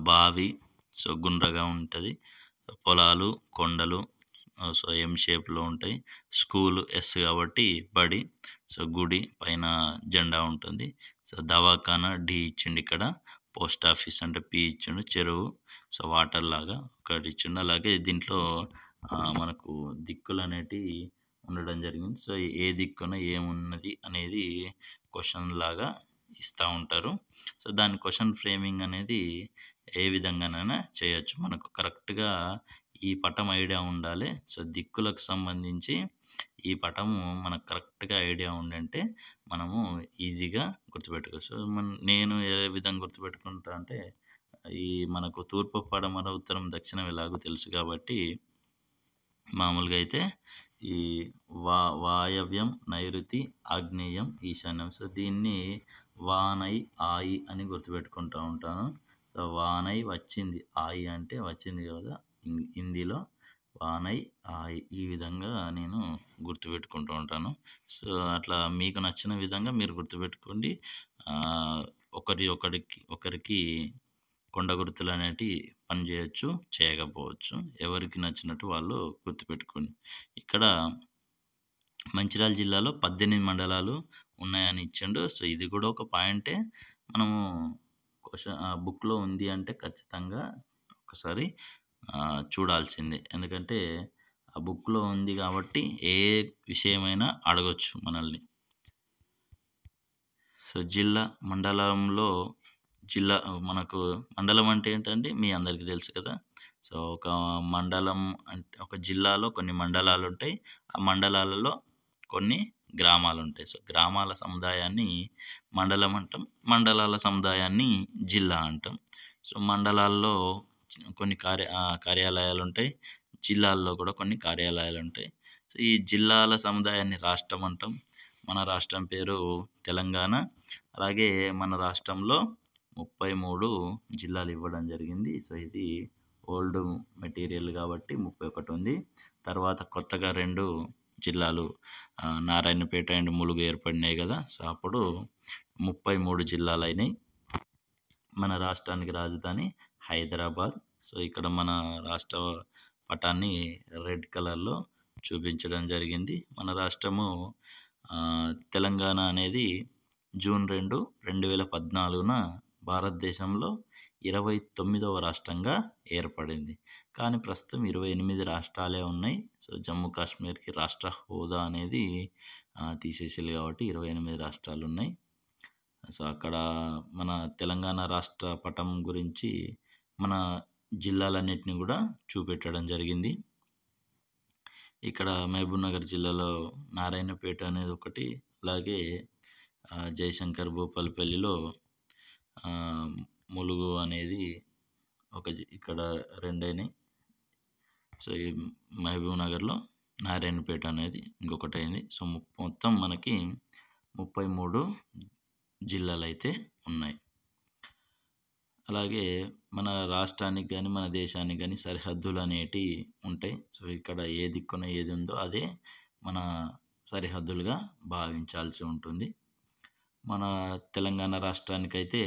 బావి, సో, గుండ్రగా ఉంటుంది. పొలాలు, కొండలు, సో, ఎం షేప్లో ఉంటాయి. స్కూలు ఎస్ కాబట్టి బడి. సో, గుడి పైన జెండా ఉంటుంది. సో, దవాఖానా డి ఇచ్చిండు ఇక్కడ. పోస్ట్ ఆఫీస్ అంటే పి ఇచ్చిండు. చెరువు, సో, వాటర్ లాగా ఒకటి ఇచ్చిండు. అలాగే దీంట్లో మనకు దిక్కులు అనేటివి ఉండడం జరిగింది. సో, ఏ దిక్కున ఏమున్నది అనేది క్వశ్చన్ లాగా ఇస్తూ ఉంటారు. సో, దాని క్వశ్చన్ ఫ్రేమింగ్ అనేది ఏ విధంగానైనా చేయొచ్చు. మనకు కరెక్ట్గా ఈ పటం ఐడియా ఉండాలి. సో, దిక్కులకు సంబంధించి ఈ పటము మనకు కరెక్ట్గా ఐడియా ఉండంటే మనము ఈజీగా గుర్తుపెట్టుకోవచ్చు. సో, నేను ఏ విధంగా గుర్తుపెట్టుకుంటా అంటే, ఈ మనకు తూర్పు, పడమర, ఉత్తరం, దక్షిణం ఎలాగో తెలుసు కాబట్టి మామూలుగా అయితే ఈ వాయవ్యం, నైరుతి, ఆగ్నేయం, ఈశాన్యం. సో, దీన్ని వానై, ఆయి అని గుర్తుపెట్టుకుంటూ ఉంటాను. సో, వానై వచ్చింది, ఆయి అంటే వచ్చింది కదా హిందీలో. వానై, ఆయి ఈ విధంగా నేను గుర్తుపెట్టుకుంటూ ఉంటాను. సో, అట్లా మీకు నచ్చిన విధంగా మీరు గుర్తుపెట్టుకోండి. ఒకరికి కొండ గుర్తులు అనేటివి పనిచేయచ్చు, చేయకపోవచ్చు. ఎవరికి నచ్చినట్టు వాళ్ళు గుర్తుపెట్టుకోండి. ఇక్కడ మంచిర్యాల జిల్లాలో 18 మండలాలు ఉన్నాయని ఇచ్చిండు. సో, ఇది కూడా ఒక పాయింటే. మనము బుక్లో ఉంది అంటే ఖచ్చితంగా ఒకసారి చూడాల్సిందే. ఎందుకంటే ఆ బుక్లో ఉంది కాబట్టి ఏ విషయమైనా అడగొచ్చు మనల్ని. సో, మండలంలో మనకు మండలం అంటే ఏంటండి మీ అందరికీ తెలుసు కదా. సో, ఒక మండలం అంటే ఒక జిల్లాలో కొన్ని మండలాలు ఉంటాయి. ఆ మండలాలలో కొన్ని గ్రామాలు ఉంటాయి. సో, గ్రామాల సముదాయాన్ని మండలం అంటాం, మండలాల సముదాయాన్ని జిల్లా అంటాం. సో, మండలాల్లో కొన్ని కార్యాలయాలు ఉంటాయి, జిల్లాల్లో కూడా కొన్ని కార్యాలయాలు ఉంటాయి. సో, ఈ జిల్లాల సముదాయాన్ని రాష్ట్రం అంటాం. మన రాష్ట్రం పేరు తెలంగాణ. అలాగే మన రాష్ట్రంలో 33 జిల్లాలు ఇవ్వడం జరిగింది. సో, ఇది ఓల్డ్ మెటీరియల్ కాబట్టి 31 ఉంది. తర్వాత కొత్తగా 2 జిల్లాలు నారాయణపేట అండ్ ములుగు ఏర్పడినాయి కదా. సో, అప్పుడు 33 జిల్లాలు అయినాయి. మన రాష్ట్రానికి రాజధాని హైదరాబాద్. సో, ఇక్కడ మన రాష్ట్ర పటాన్ని రెడ్ కలర్లో చూపించడం జరిగింది. మన రాష్ట్రము తెలంగాణ అనేది జూన్ 2, 2014న భారతదేశంలో 29వ రాష్ట్రంగా ఏర్పడింది. కానీ ప్రస్తుతం 28 రాష్ట్రాలే ఉన్నాయి. సో, జమ్మూ కాశ్మీర్కి రాష్ట్ర హోదా అనేది తీసేసారు కాబట్టి 28 రాష్ట్రాలు ఉన్నాయి. సో, అక్కడ మన తెలంగాణ రాష్ట్ర పటం గురించి మన జిల్లాలన్నిటిని కూడా చూపెట్టడం జరిగింది. ఇక్కడ మహబూబ్నగర్ జిల్లాలో నారాయణపేట అనేది ఒకటి, అలాగే జయశంకర్ భూపాలపల్లిలో ములుగు అనేది ఇక్కడ 2 అయినాయి. సో ఈ మహబూబ్ నగర్లో నారాయణపేట అనేది ఇంకొకటి అయింది. సో మొత్తం మనకి 33 జిల్లాలు అయితే ఉన్నాయి. అలాగే మన రాష్ట్రానికి కానీ మన దేశానికి కానీ సరిహద్దులు అనేటివి ఉంటాయి. సో ఇక్కడ ఏ దిక్కున ఏది ఉందో అదే మన సరిహద్దులుగా భావించాల్సి ఉంటుంది. మన తెలంగాణ రాష్ట్రానికైతే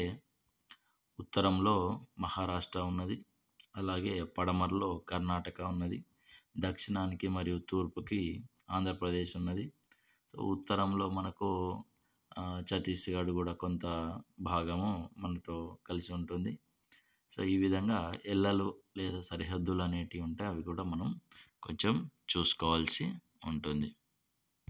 ఉత్తరంలో మహారాష్ట్ర ఉన్నది, అలాగే పడమరలో కర్ణాటక ఉన్నది, దక్షిణానికి మరియు తూర్పుకి ఆంధ్రప్రదేశ్ ఉన్నది. సో ఉత్తరంలో మనకు ఛత్తీస్గఢ్ కూడా కొంత భాగము మనతో కలిసి ఉంటుంది. సో ఈ విధంగా ఎల్లలు లేదా సరిహద్దులు అనేటివి ఉంటాయి, అవి కూడా మనం కొంచెం చూసుకోవాల్సి ఉంటుంది.